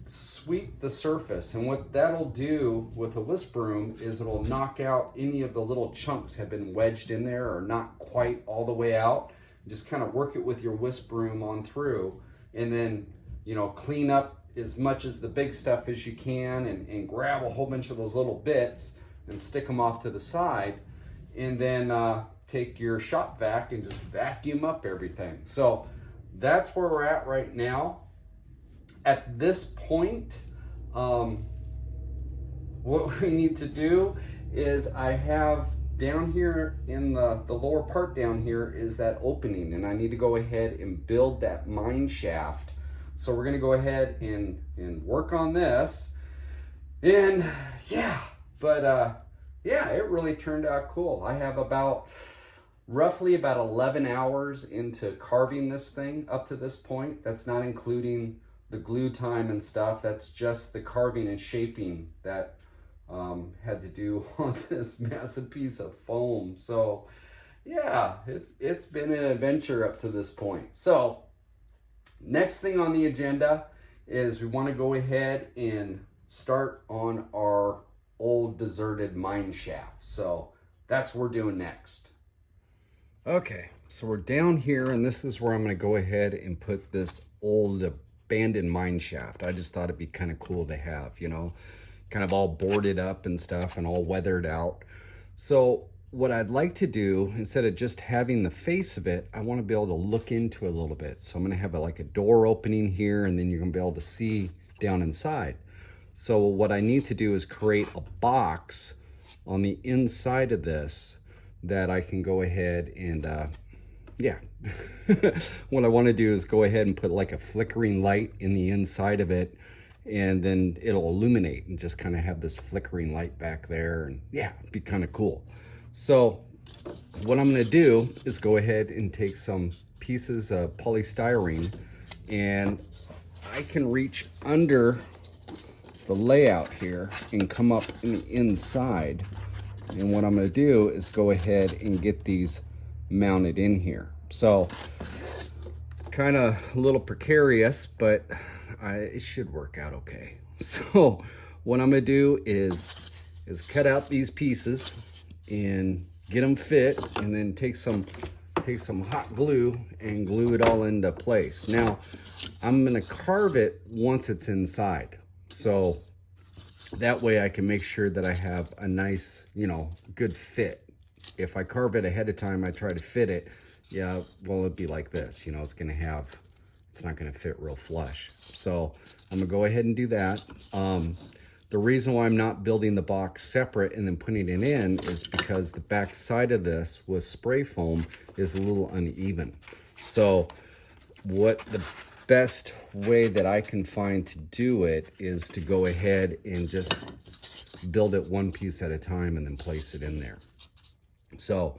sweep the surface, and what that'll do with a whisk broom is it'll knock out any of the little chunks have been wedged in there or not quite all the way out. Just kind of work it with your whisk broom on through, and then, you know, clean up as much as the big stuff as you can, and grab a whole bunch of those little bits and stick them off to the side, and then take your shop vac and just vacuum up everything. So that's where we're at right now. At this point, what we need to do is, I have down here in the lower part down here is that opening, and I need to go ahead and build that mine shaft. So we're gonna go ahead and work on this, and yeah, but yeah, it really turned out cool. I have roughly about 11 hours into carving this thing up to this point. That's not including the glue time and stuff. That's just the carving and shaping that had to do on this massive piece of foam. So yeah, it's been an adventure up to this point. So next thing on the agenda is we want to go ahead and start on our old deserted mine shaft. So that's what we're doing next. Okay, so we're down here, and this is where I'm going to go ahead and put this old abandoned mine shaft. I just thought it'd be kind of cool to have, you know, kind of all boarded up and stuff and all weathered out. So what I'd like to do, instead of just having the face of it, I want to be able to look into it a little bit. So I'm going to have like a door opening here, and then you're going to be able to see down inside. So what I need to do is create a box on the inside of this that I can go ahead and yeah, what I want to do is go ahead and put like a flickering light in the inside of it, and then it'll illuminate and just kind of have this flickering light back there, and yeah, it'd be kind of cool. So what I'm going to do is go ahead and take some pieces of polystyrene, and I can reach under the layout here and come up in the inside. And what I'm going to do is go ahead and get these mounted in here. So kind of a little precarious, but it should work out okay. So what I'm going to do is cut out these pieces and get them fit, and then take some hot glue and glue it all into place. Now I'm going to carve it once it's inside, so that way I can make sure that I have a nice, you know, good fit. If I carve it ahead of time, I try to fit it, yeah, well, it'd be like this, you know, it's not gonna fit real flush. So I'm gonna go ahead and do that. The reason why I'm not building the box separate and then putting it in is because the back side of this with spray foam is a little uneven. So what the best way that I can find to do it is to go ahead and just build it one piece at a time and then place it in there. So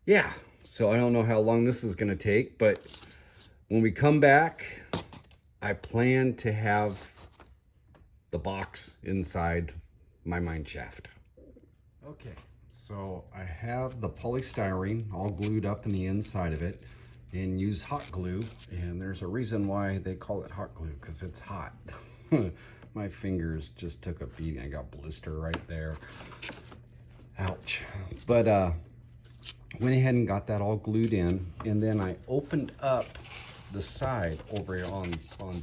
yeah, so I don't know how long this is going to take, but when we come back, I plan to have the box inside my mine shaft. Okay, so I have the polystyrene all glued up in the inside of it. and use hot glue. And there's a reason why they call it hot glue, because it's hot. My fingers just took a beating. I got blister right there. Ouch. But went ahead and got that all glued in, and then I opened up the side over on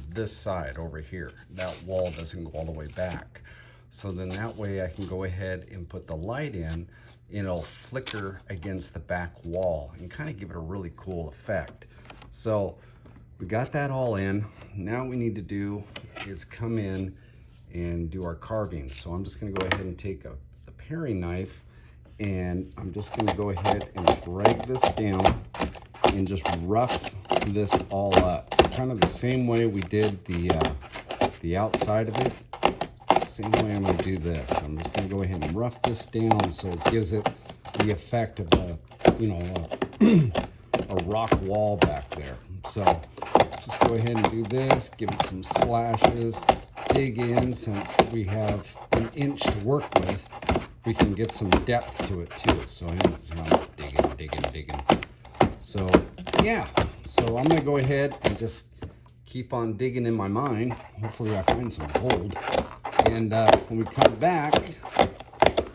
this side over here. That wall doesn't go all the way back. So then that way I can go ahead and put the light in, and it'll flicker against the back wall and kind of give it a really cool effect. So we got that all in. Now what we need to do is come in and do our carving. So I'm just gonna go ahead and take a paring knife, and I'm just gonna go ahead and drag this down and just rough this all up. Kind of the same way we did the outside of it. Same way I'm gonna do this. I'm just gonna go ahead and rough this down so it gives it the effect of a, you know, a rock wall back there. So just go ahead and do this, give it some slashes, dig in. Since we have an inch to work with, we can get some depth to it too. So I'm digging. So yeah, so I'm gonna go ahead and just keep on digging in my mind. Hopefully I find some gold. And when we come back,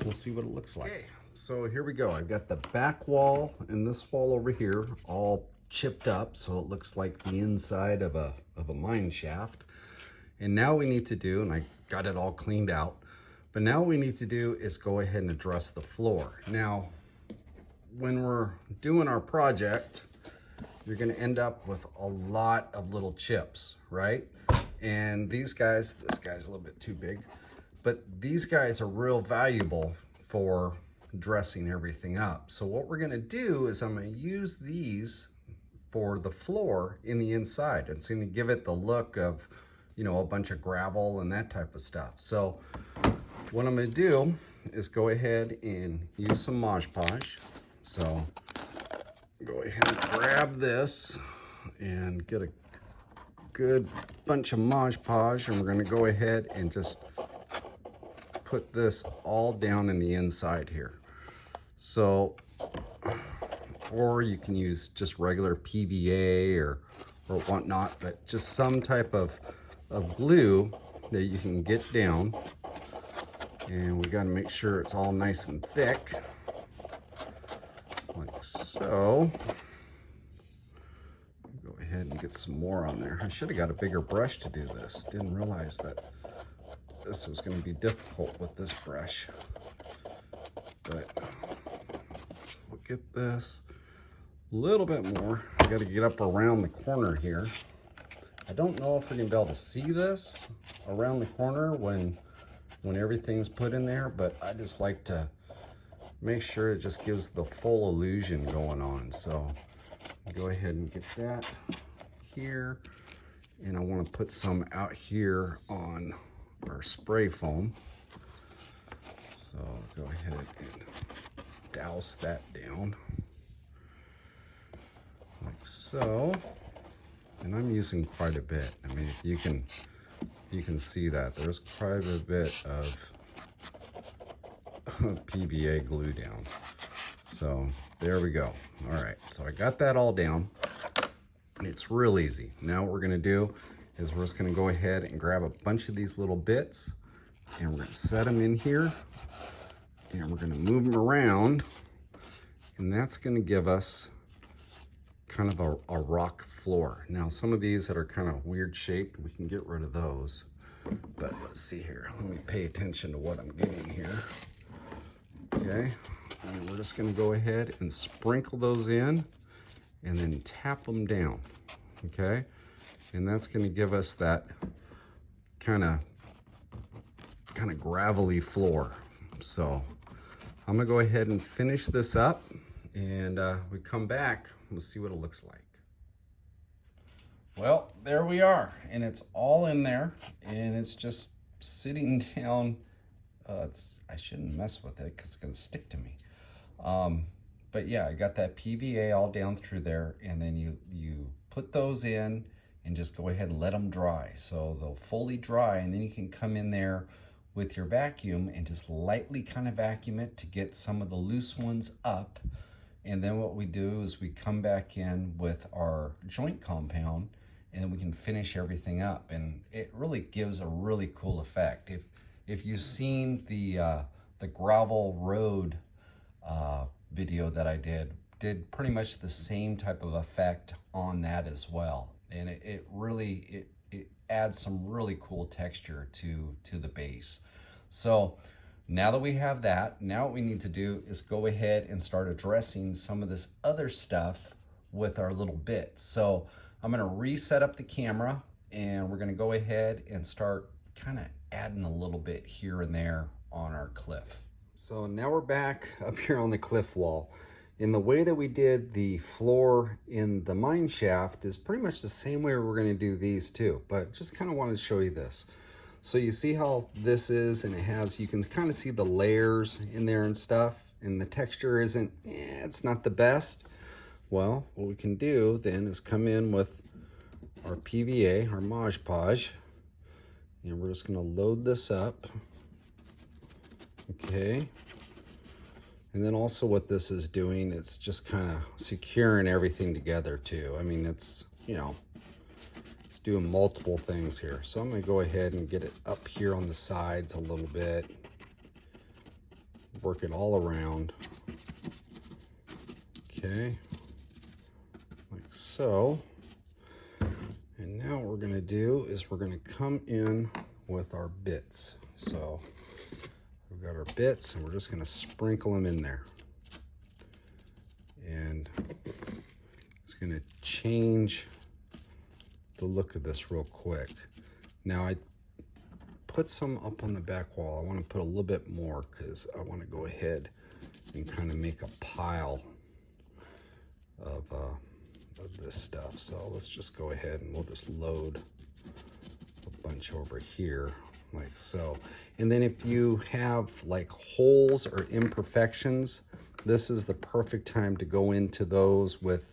we'll see what it looks like. Okay, so here we go. I've got the back wall and this wall over here all chipped up, so it looks like the inside of a mine shaft. And now we need to do, and I got it all cleaned out, but now what we need to do is go ahead and address the floor. Now, when we're doing our project, you're gonna end up with a lot of little chips, right? And these guys, this guy's a little bit too big, but these guys are real valuable for dressing everything up. So what we're gonna do is I'm gonna use these for the floor in the inside. It's gonna give it the look of, you know, a bunch of gravel and that type of stuff. So what I'm gonna do is go ahead and use some Mod Podge. So go ahead and grab this and get a good bunch of Mod Podge, and we're going to go ahead and just put this all down in the inside here. So, or you can use just regular PVA or whatnot, but just some type of glue that you can get down. And we got to make sure it's all nice and thick, like so. Go ahead and get some more on there. I should have got a bigger brush to do this. Didn't realize that this was going to be difficult with this brush. But so we'll get this a little bit more. I got to get up around the corner here. I don't know if we're going to be able to see this around the corner when everything's put in there, but I just like to make sure it just gives the full illusion going on. So go ahead and get that here, and I want to put some out here on our spray foam. So go ahead and douse that down like so. And I'm using quite a bit. I mean, you can see that there's quite a bit of PVA glue down. So there we go. All right, so I got that all down. It's real easy. Now what we're gonna do is we're just gonna go ahead and grab a bunch of these little bits, and we're gonna set them in here, and we're gonna move them around, and that's gonna give us kind of a rock floor. Now some of these that are kind of weird shaped, we can get rid of those. But let's see here. Let me pay attention to what I'm getting here. Okay, and we're just gonna go ahead and sprinkle those in and then tap them down, okay? And that's gonna give us that kind of gravelly floor. So I'm gonna go ahead and finish this up, and we come back, we'll see what it looks like. Well, there we are, and it's all in there, and it's just sitting down. I shouldn't mess with it because it's gonna stick to me. But yeah, I got that PVA all down through there, and then you put those in and just go ahead and let them dry. So they'll fully dry, and then you can come in there with your vacuum and just lightly kind of vacuum it to get some of the loose ones up. And then what we do is we come back in with our joint compound, and then we can finish everything up. And it really gives a really cool effect. If you've seen the gravel road video that I did pretty much the same type of effect on that as well. And it really it adds some really cool texture to the base. So now that we have that, now what we need to do is go ahead and start addressing some of this other stuff with our little bits. So I'm gonna reset up the camera, and we're gonna go ahead and start kind of adding a little bit here and there on our cliff. So now we're back up here on the cliff wall. In the way that we did the floor in the mine shaft is pretty much the same way we're going to do these too, but just kind of wanted to show you this. So you see how this is, and it has, you can kind of see the layers in there and stuff, and the texture isn't, it's not the best. Well, what we can do then is come in with our PVA, our Mod Podge, and we're just going to load this up. Okay. And then also what this is doing, it's just kind of securing everything together too. I mean, it's, you know, it's doing multiple things here. So I'm going to go ahead and get it up here on the sides a little bit. Work it all around. Okay. Like so. And now what we're going to do is we're going to come in with our bits. So we've got our bits, and we're just going to sprinkle them in there. And it's going to change the look of this real quick. Now I put some up on the back wall. I want to put a little bit more because I want to go ahead and kind of make a pile of this stuff. So let's just go ahead and we'll just load a bunch over here like so. And then if you have like holes or imperfections, this is the perfect time to go into those with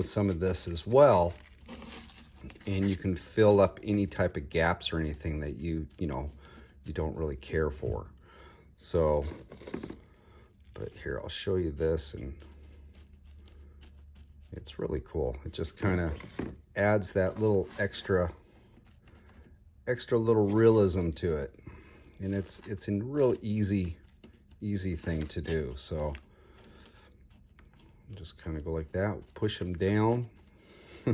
some of this as well. And you can fill up any type of gaps or anything that you don't really care for. So, but here, I'll show you this, and it's really cool. It just kind of adds that little extra little realism to it. And it's a real easy thing to do. So just kind of go like that, push them down.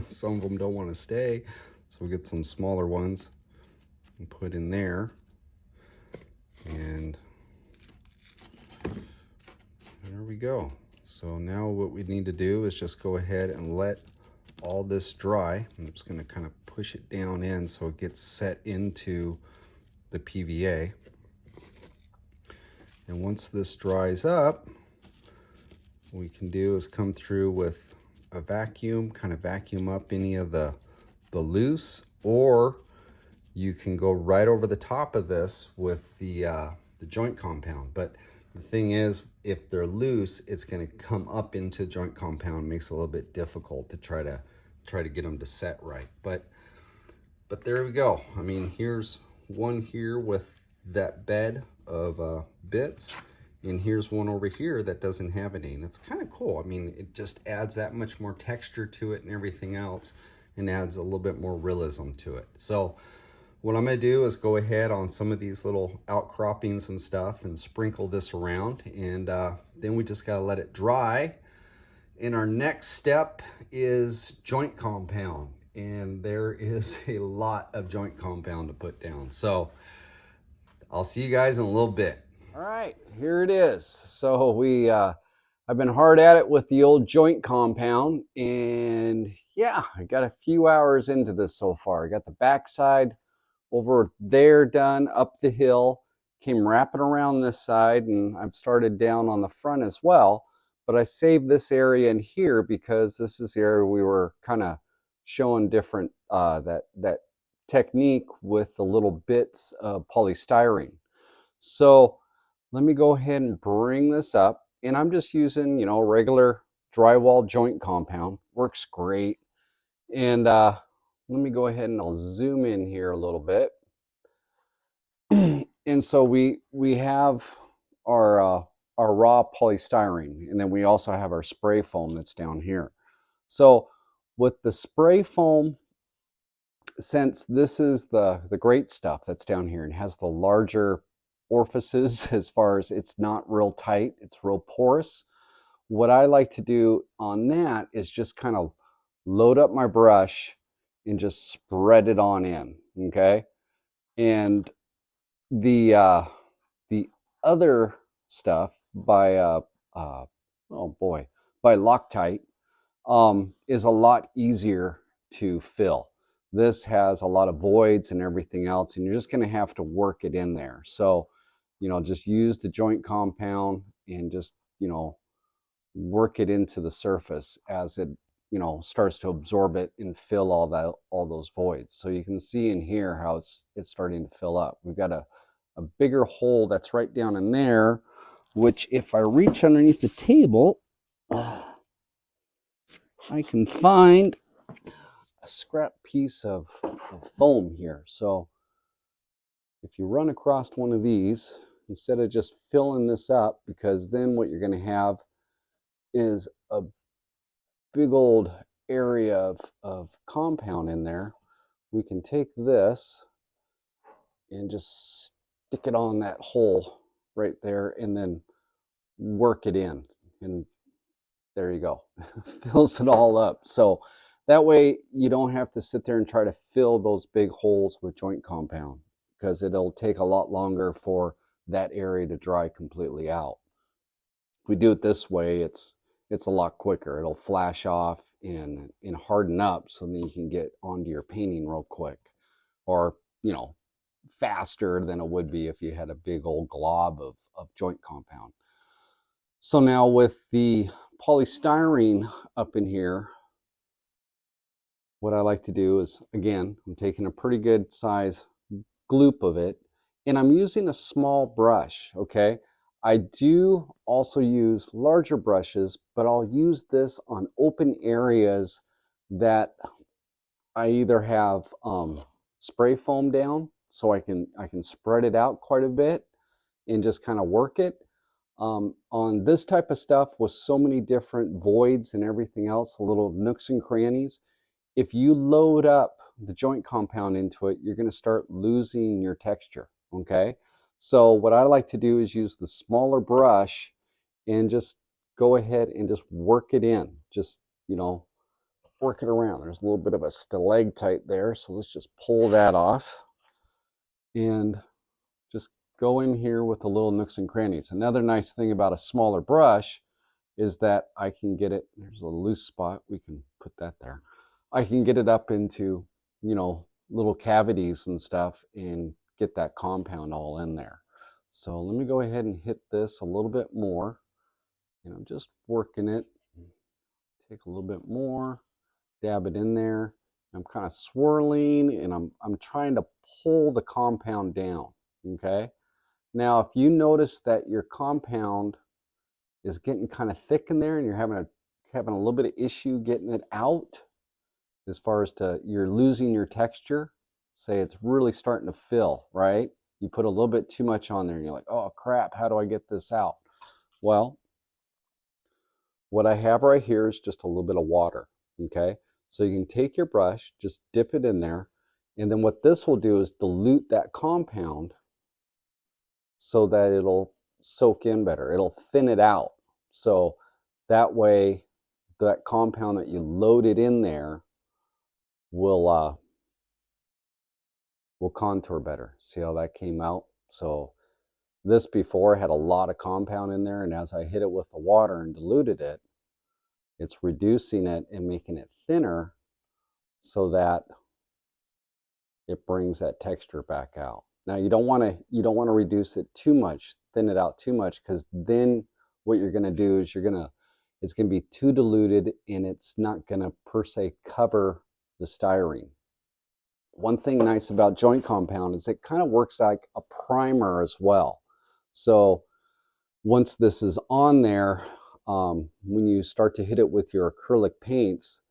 Some of them don't want to stay, so we get some smaller ones and put in there. And there we go. So now what we need to do is just go ahead and let all this dry. I'm just going to kind of push it down in so it gets set into the PVA. And once this dries up, what we can do is come through with a vacuum, kind of vacuum up any of the loose, or you can go right over the top of this with the joint compound. But the thing is, if they're loose, it's going to come up into joint compound. Makes it a little bit difficult to try to get them to set right. But there we go. I mean, here's one here with that bed of bits. And here's one over here that doesn't have any, and it's kind of cool. I mean, it just adds that much more texture to it and everything else, and adds a little bit more realism to it. So what I'm going to do is go ahead on some of these little outcroppings and stuff and sprinkle this around, and then we just got to let it dry. And our next step is joint compound, and there is a lot of joint compound to put down. So I'll see you guys in a little bit. All right, here it is. So I've been hard at it with the old joint compound, and yeah, I got a few hours into this so far. I got the backside over there done, up the hill, came wrapping around this side, and I've started down on the front as well. But I saved this area in here because this is the area we were kind of showing different that technique with the little bits of polystyrene. So let me go ahead and bring this up, and I'm just using, regular drywall joint compound. Works great. And let me go ahead and I'll zoom in here a little bit. And so we have our our raw polystyrene, and then we also have our spray foam that's down here. So with the spray foam, since this is the great stuff that's down here and has the larger orifices as far as it's not real tight, it's real porous. What I like to do on that is just kind of load up my brush and just spread it on in, okay? And the other stuff by oh boy, by Loctite is a lot easier to fill. This has a lot of voids and everything else, and you're just going to have to work it in there. So, just use the joint compound and just, work it into the surface as it, starts to absorb it and fill all those voids. So you can see in here how it's starting to fill up. We've got a bigger hole that's right down in there, which if I reach underneath the table, I can find a scrap piece of foam here. So if you run across one of these, instead of just filling this up, because then what you're going to have is a big old area of compound in there, we can take this and just stick it on that hole right there and then work it in, and there you go. Fills it all up. So that way you don't have to sit there and try to fill those big holes with joint compound, because it'll take a lot longer for that area to dry completely out. If we do it this way, it's a lot quicker. It'll flash off and harden up, so then you can get onto your painting real quick, or faster than it would be if you had a big old glob of joint compound. So now with the polystyrene up in here, what I like to do is, again, I'm taking a pretty good size gloop of it, and I'm using a small brush, okay? I do also use larger brushes, but I'll use this on open areas that I either have spray foam down, so I can spread it out quite a bit and just kind of work it. On this type of stuff with so many different voids and everything else, little nooks and crannies, if you load up the joint compound into it, you're going to start losing your texture, okay? So what I like to do is use the smaller brush and just go ahead and just work it in. Just, work it around. There's a little bit of a stalactite there, so let's just pull that off and just go in here with the little nooks and crannies. Another nice thing about a smaller brush is that I can get it, there's a loose spot, we can put that there. I can get it up into, little cavities and stuff and get that compound all in there. So let me go ahead and hit this a little bit more, and I'm just working it. Take a little bit more, dab it in there. I'm kind of swirling, and I'm trying to pull the compound down, okay? Now, if you notice that your compound is getting kind of thick in there and you're having a little bit of issue getting it out, as far as you're losing your texture, say it's really starting to fill, right? You put a little bit too much on there and you're like, oh crap, how do I get this out? Well, what I have right here is just a little bit of water, okay? So you can take your brush, just dip it in there, and then what this will do is dilute that compound so that it'll soak in better. It'll thin it out. So that way, that compound that you loaded in there will contour better. See how that came out? So this before had a lot of compound in there, and as I hit it with the water and diluted it, it's reducing it and making it thinner so that it brings that texture back out. Now you don't want to reduce it too much, thin it out too much, because then what you're going to do is it's going to be too diluted and it's not going to per se cover the styrene. One thing nice about joint compound is it kind of works like a primer as well. So once this is on there, when you start to hit it with your acrylic paints,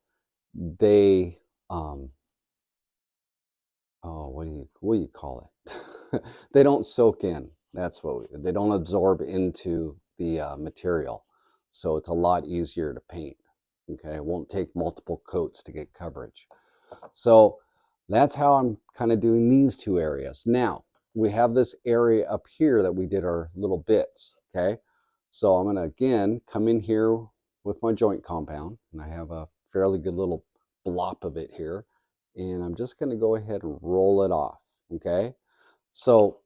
they what do you call it? They don't soak in. That's what they don't absorb into material. So it's a lot easier to paint. Okay, it won't take multiple coats to get coverage. So that's how I'm kind of doing these two areas. Now, we have this area up here that we did our little bits, okay? So I'm gonna, again, come in here with my joint compound, and I have a fairly good little blop of it here, and I'm just gonna go ahead and roll it off, okay? So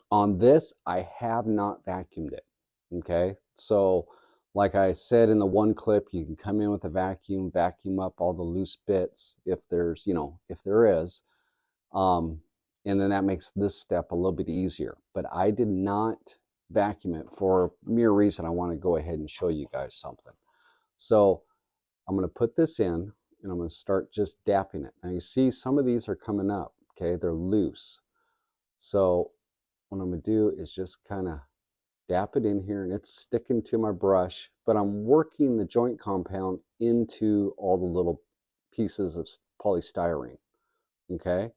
on this, I have not vacuumed it, okay? So like I said in the one clip, you can come in with a vacuum, vacuum up all the loose bits if there's, if there is. And then that makes this step a little bit easier. But I did not vacuum it for a mere reason. I want to go ahead and show you guys something. So I'm going to put this in, and I'm going to start just dapping it. Now you see some of these are coming up, okay? They're loose. So what I'm going to do is just kind of dap it in here, and it's sticking to my brush, but I'm working the joint compound into all the little pieces of polystyrene. Okay,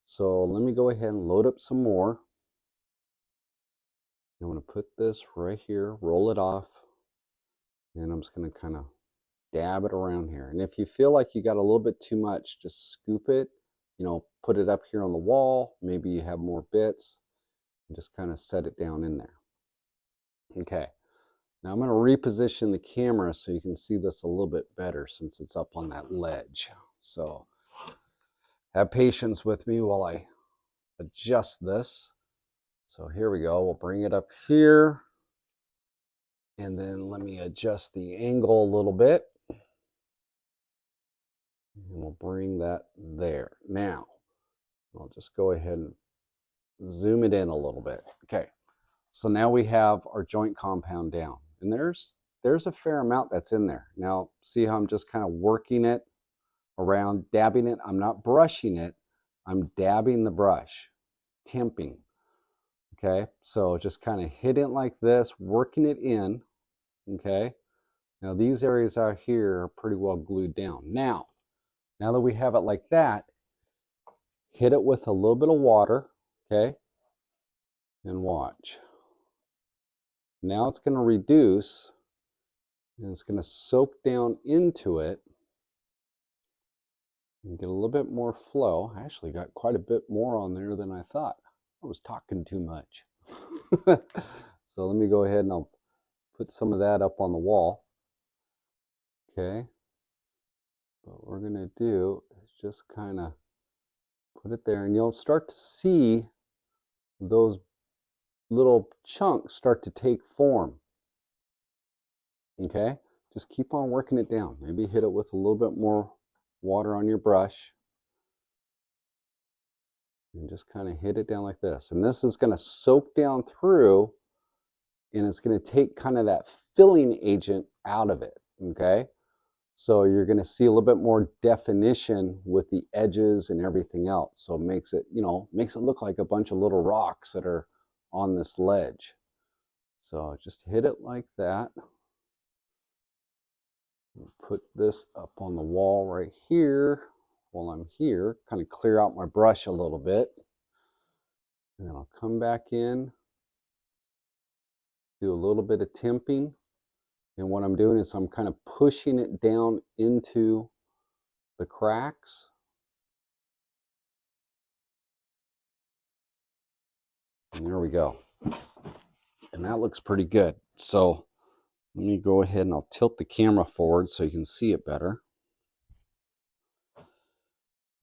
so let me go ahead and load up some more. I'm going to put this right here, roll it off, and I'm just going to kind of dab it around here. And if you feel like you got a little bit too much, just scoop it, put it up here on the wall. Maybe you have more bits, and just kind of set it down in there. Okay, now I'm going to reposition the camera so you can see this a little bit better since it's up on that ledge. So have patience with me while I adjust this. So here we go. We'll bring it up here. And then let me adjust the angle a little bit. And we'll bring that there. Now, I'll just go ahead and zoom it in a little bit. Okay, so now we have our joint compound down. And there's a fair amount that's in there. Now, see how I'm just kind of working it around, dabbing it. I'm not brushing it. I'm dabbing the brush, temping. Okay, so just kind of hit it like this, working it in. Okay, now these areas out here are pretty well glued down. Now that we have it like that, hit it with a little bit of water, okay, and watch. Now it's going to reduce, and it's going to soak down into it and get a little bit more flow. I actually got quite a bit more on there than I thought. I was talking too much. So let me go ahead and I'll put some of that up on the wall. Okay. What we're going to do is just kind of put it there, and you'll start to see those little chunks start to take form. Okay. Just keep on working it down. Maybe hit it with a little bit more water on your brush. And just kind of hit it down like this. And this is going to soak down through, and it's going to take kind of that filling agent out of it. Okay. So you're going to see a little bit more definition with the edges and everything else. So it makes it, makes it look like a bunch of little rocks that are on this ledge. So just hit it like that. Put this up on the wall right here while I'm here, kind of clear out my brush a little bit. And then I'll come back in, do a little bit of temping. And what I'm doing is I'm kind of pushing it down into the cracks. And there we go. And that looks pretty good. So let me go ahead and I'll tilt the camera forward so you can see it better.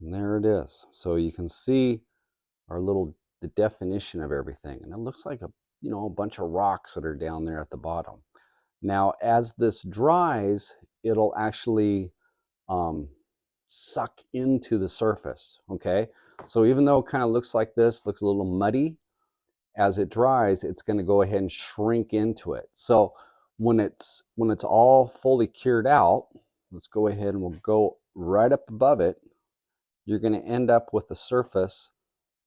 And there it is. So you can see the definition of everything. And it looks like a bunch of rocks that are down there at the bottom. Now, as this dries, it'll actually suck into the surface, okay? So even though it kind of looks like this, looks a little muddy, as it dries, it's going to go ahead and shrink into it. So when it's all fully cured out, let's go ahead and we'll go right up above it. You're going to end up with a surface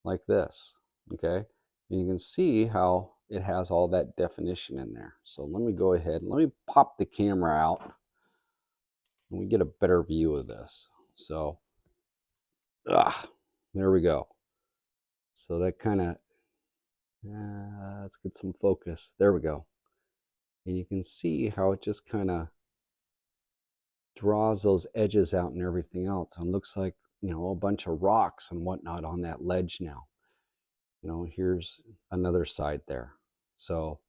like this, okay? And you can see how it has all that definition in there. So let me go ahead and let me pop the camera out and we get a better view of this. So, there we go. So that kind of, let's get some focus. There we go. And you can see how it just kind of draws those edges out and everything else. And looks like, you know, a bunch of rocks and whatnot on that ledge now. You know, here's another side there. So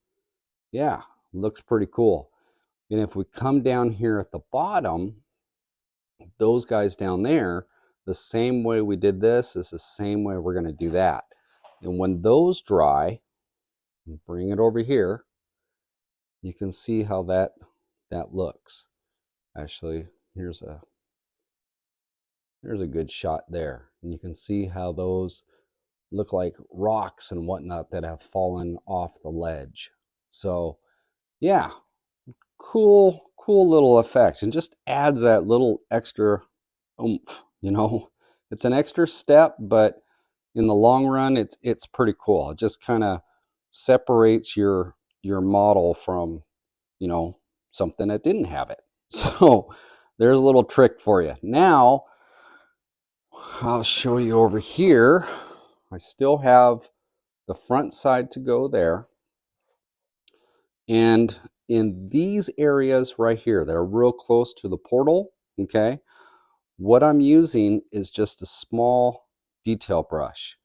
yeah, looks pretty cool. And if we come down here at the bottom, those guys down there, the same way we did this is the same way we're going to do that. And when those dry, bring it over here, you can see how that looks. Actually, here's a good shot there. And you can see how those look like rocks and whatnot that have fallen off the ledge. So yeah, cool little effect, and just adds that little extra oomph, you know. It's an extra step, but in the long run, it's pretty cool. It just kind of separates your model from, you know, something that didn't have it. So there's a little trick for you. Now I'll show you over here. I still have the front side to go there. And in these areas right here that are real close to the portal, okay, what I'm using is just a small detail brush.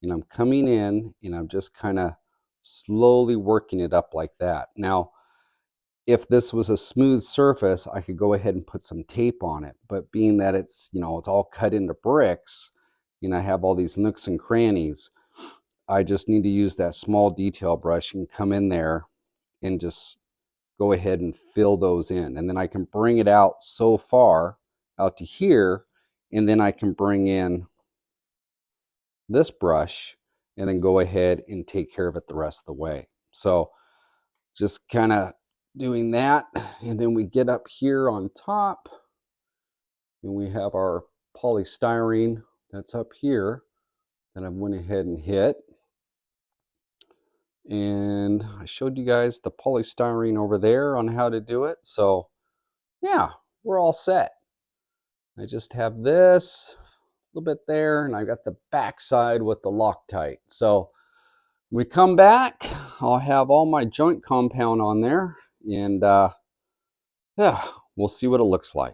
And I'm coming in and I'm just kind of slowly working it up like that. Now, if this was a smooth surface, I could go ahead and put some tape on it. But being that it's, you know, it's all cut into bricks and I have all these nooks and crannies, I just need to use that small detail brush and come in there and just go ahead and fill those in. And then I can bring it out so far out to here, and then I can bring in this brush and then go ahead and take care of it the rest of the way. So just kind of doing that. And then we get up here on top and we have our polystyrene that's up here that I went ahead and hit. And I showed you guys the polystyrene over there on how to do it. So yeah, we're all set. I just have this a little bit there, and I got the back side with the Loctite. So when we come back, I'll have all my joint compound on there, and yeah, we'll see what it looks like.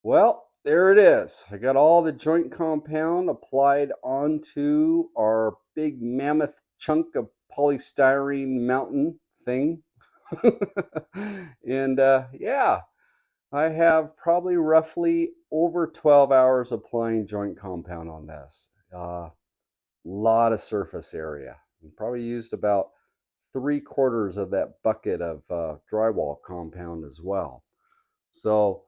Well, there it is. I got all the joint compound applied onto our big mammoth chunk of polystyrene mountain thing. And yeah, I have probably roughly over 12 hours applying joint compound on this. Lot of surface area. Probably used about 3/4 of that bucket of drywall compound as well. So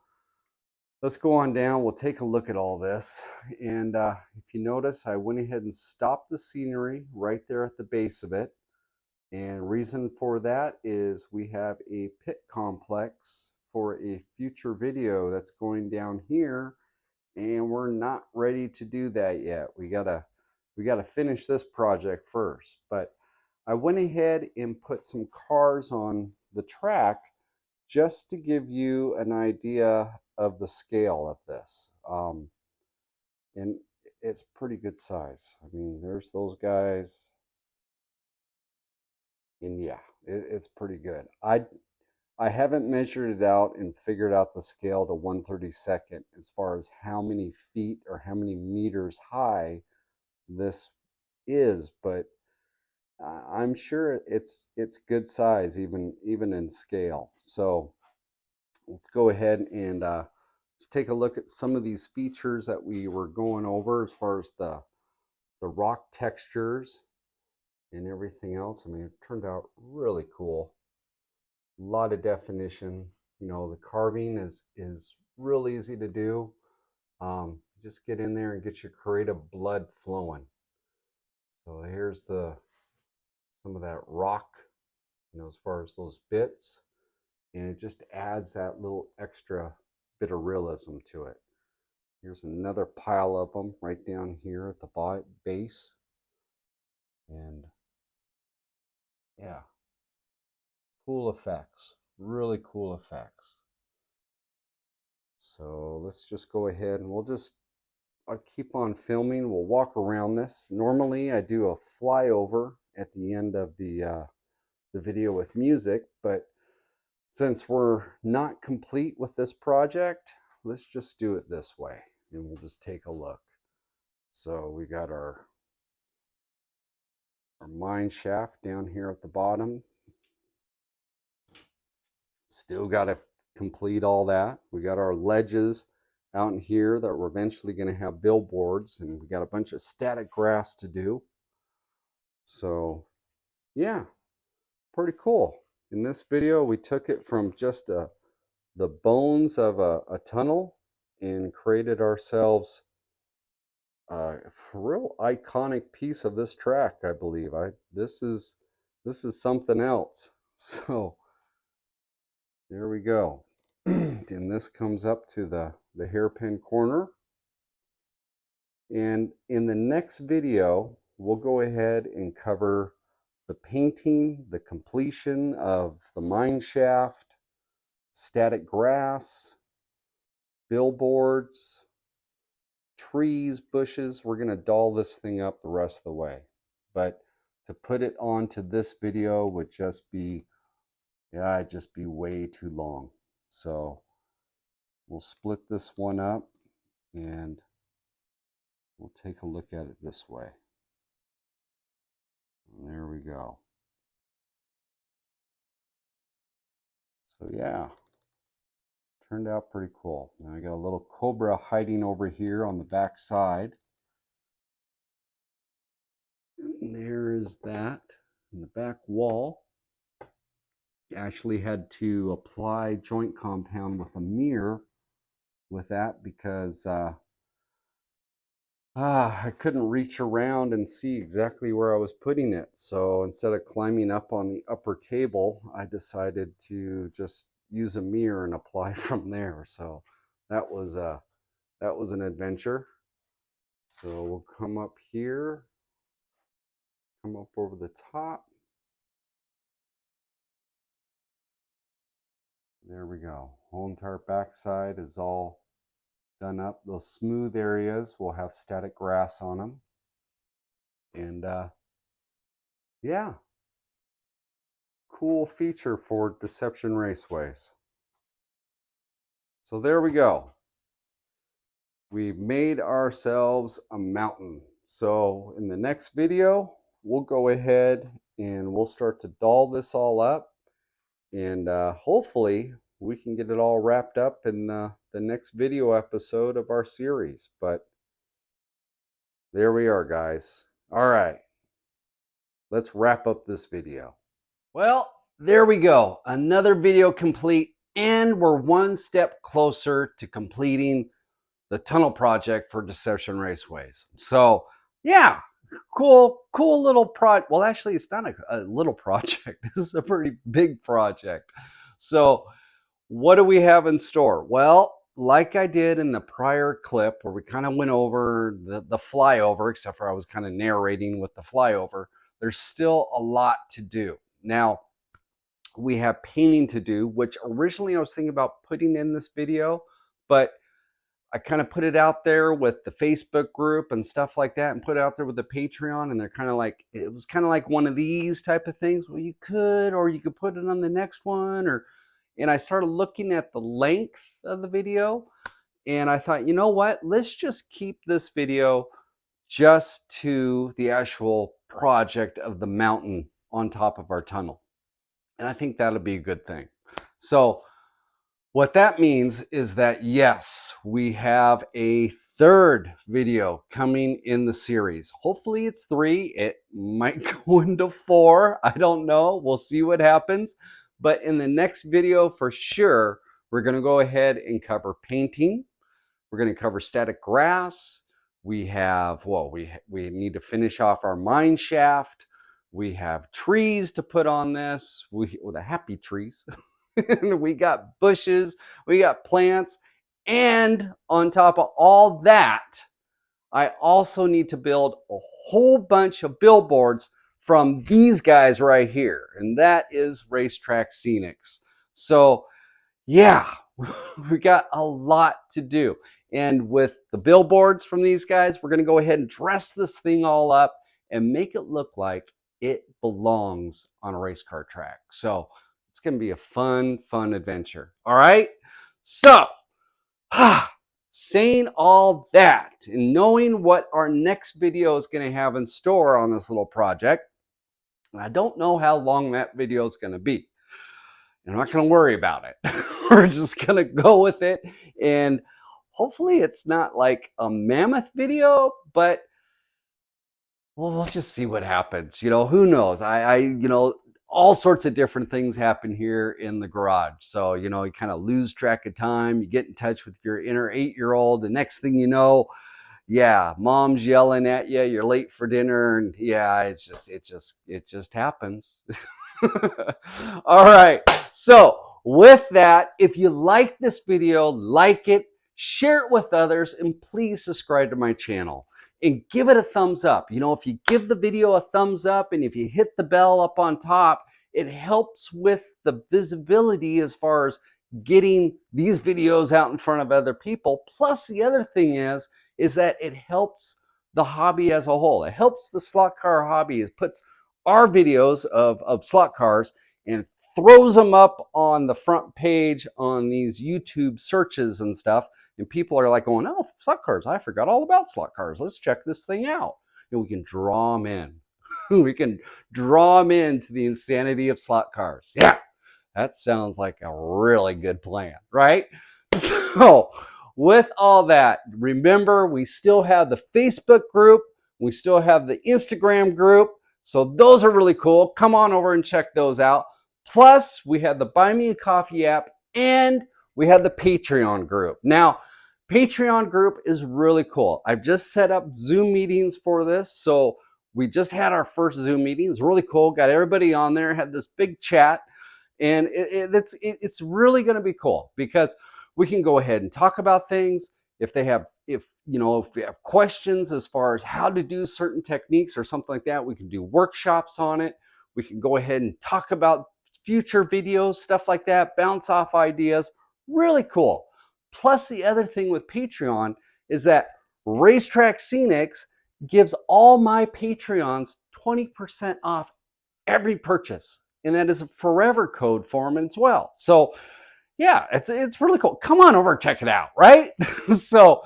let's go on down. We'll take a look at all this. And if you notice, I went ahead and stopped the scenery right there at the base of it. And reason for that is we have a pit complex for a future video that's going down here, and we're not ready to do that yet. We gotta finish this project first. But I went ahead and put some cars on the track just to give you an idea of the scale of this. And it's pretty good size. I mean, there's those guys. And yeah, it's pretty good. I haven't measured it out and figured out the scale to 1/32 as far as how many feet or how many meters high this is, but I'm sure it's good size even in scale. So let's go ahead and let's take a look at some of these features that we were going over as far as the rock textures and everything else. I mean, it turned out really cool. A lot of definition. You know, the carving is real easy to do. Just get in there and get your creative blood flowing. So here's some of that rock, you know, as far as those bits, and it just adds that little extra bit of realism to it. Here's another pile of them right down here at the base, and yeah, cool effects, really cool effects. So let's just go ahead and I'll keep on filming. We'll walk around this. Normally I do a flyover at the end of the the video with music, but since we're not complete with this project, let's just do it this way and we'll just take a look. So we got our mine shaft down here at the bottom. Still got to complete all that. We got our ledges out in here that we're eventually going to have billboards, and we got a bunch of static grass to do. So yeah, pretty cool. In this video, we took it from just the bones of a tunnel and created ourselves a real iconic piece of this track, I believe. This is something else. So there we go. And this comes up to the hairpin corner. And in the next video, we'll go ahead and cover the painting, the completion of the mine shaft, static grass, billboards, trees, bushes. We're going to doll this thing up the rest of the way. But to put it onto this video would just be, yeah, it'd just be way too long. So we'll split this one up and we'll take a look at it this way. And there we go. So yeah, turned out pretty cool. Now I got a little cobra hiding over here on the back side. And there is that in the back wall. Actually had to apply joint compound with a mirror with that because I couldn't reach around and see exactly where I was putting it. So instead of climbing up on the upper table, I decided to just use a mirror and apply from there. So that was an adventure. So we'll come up here, come up over the top. There we go. Whole entire backside is all done up. Those smooth areas will have static grass on them. And yeah, cool feature for Deception Raceways. So there we go. We've made ourselves a mountain. So in the next video, we'll go ahead and we'll start to doll this all up. And hopefully we can get it all wrapped up in the next video episode of our series. But there we are, guys. All right, let's wrap up this video. Well, there we go. Another video complete, and we're one step closer to completing the tunnel project for Deception Raceways. So yeah, cool little project. Well, actually, it's not a little project. This is a pretty big project. So what do we have in store? Well, like I did in the prior clip where we kind of went over the flyover, except for I was kind of narrating with the flyover, there's still a lot to do. Now, we have painting to do, which originally I was thinking about putting in this video, but I kind of put it out there with the Facebook group and stuff like that, and put it out there with the Patreon, and they're kind of like, it was kind of like one of these type of things. Well, you could, or you could put it on the next one, and I started looking at the length of the video, and I thought, you know what? Let's just keep this video just to the actual project of the mountain on top of our tunnel. And I think that'll be a good thing. So what that means is that, yes, we have a third video coming in the series. Hopefully it's 3. It might go into 4. I don't know. We'll see what happens. But in the next video, for sure, we're going to go ahead and cover painting. We're going to cover static grass. We have, well, we need to finish off our mine shaft. We have trees to put on this. The happy trees. We got bushes, we got plants, and on top of all that, I also need to build a whole bunch of billboards from these guys right here, and that is Racetrack Scenics. So yeah, we got a lot to do. And with the billboards from these guys, we're going to go ahead and dress this thing all up and make it look like it belongs on a race car track. So it's going to be a fun adventure. All right. So, saying all that and knowing what our next video is going to have in store on this little project, I don't know how long that video is going to be. And I'm not going to worry about it. We're just going to go with it. And hopefully it's not like a mammoth video, but well, let's just see what happens. Who knows? All sorts of different things happen here in the garage. So, you kind of lose track of time. You get in touch with your inner 8-year-old. The next thing you know, yeah, mom's yelling at you. You're late for dinner. And yeah, it just happens. All right. So with that, if you like this video, like it, share it with others, and please subscribe to my channel and give it a thumbs up. If you give the video a thumbs up and if you hit the bell up on top, it helps with the visibility as far as getting these videos out in front of other people. Plus, the other thing is that it helps the hobby as a whole. It helps the slot car hobby. It puts our videos of slot cars and throws them up on the front page on these YouTube searches and stuff. And people are like going, oh, slot cars, I forgot all about slot cars. Let's check this thing out. And we can draw them in. We can draw them into the insanity of slot cars. Yeah, that sounds like a really good plan, right? So with all that, remember, we still have the Facebook group. We still have the Instagram group. So those are really cool. Come on over and check those out. Plus, we have the Buy Me a Coffee app and we have the Patreon group. Now, Patreon group is really cool. I've just set up Zoom meetings for this. So we just had our first Zoom meeting. It's really cool. Got everybody on there, had this big chat. And it's really going to be cool because we can go ahead and talk about things. If we have questions as far as how to do certain techniques or something like that, we can do workshops on it. We can go ahead and talk about future videos, stuff like that, bounce off ideas. Really cool. Plus, the other thing with Patreon is that Racetrack Scenics gives all my Patreons 20% off every purchase. And that is a forever code for them as well. So yeah, it's really cool. Come on over and check it out, right? So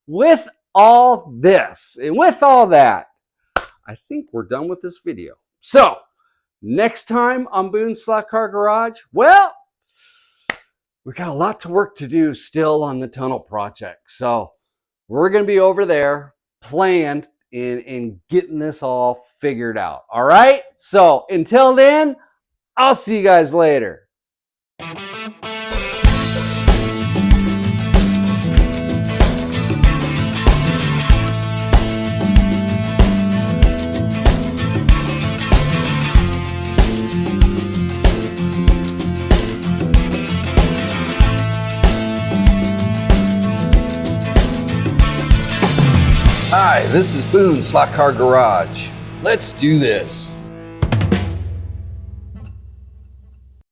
with all this and with all that, I think we're done with this video. So next time on Boone's Slot Car Garage, well, we got a lot to work to do still on the tunnel project. So we're going to be over there playing and getting this all figured out. All right. So until then, I'll see you guys later. Hi, this is Boone's Slot Car Garage. Let's do this.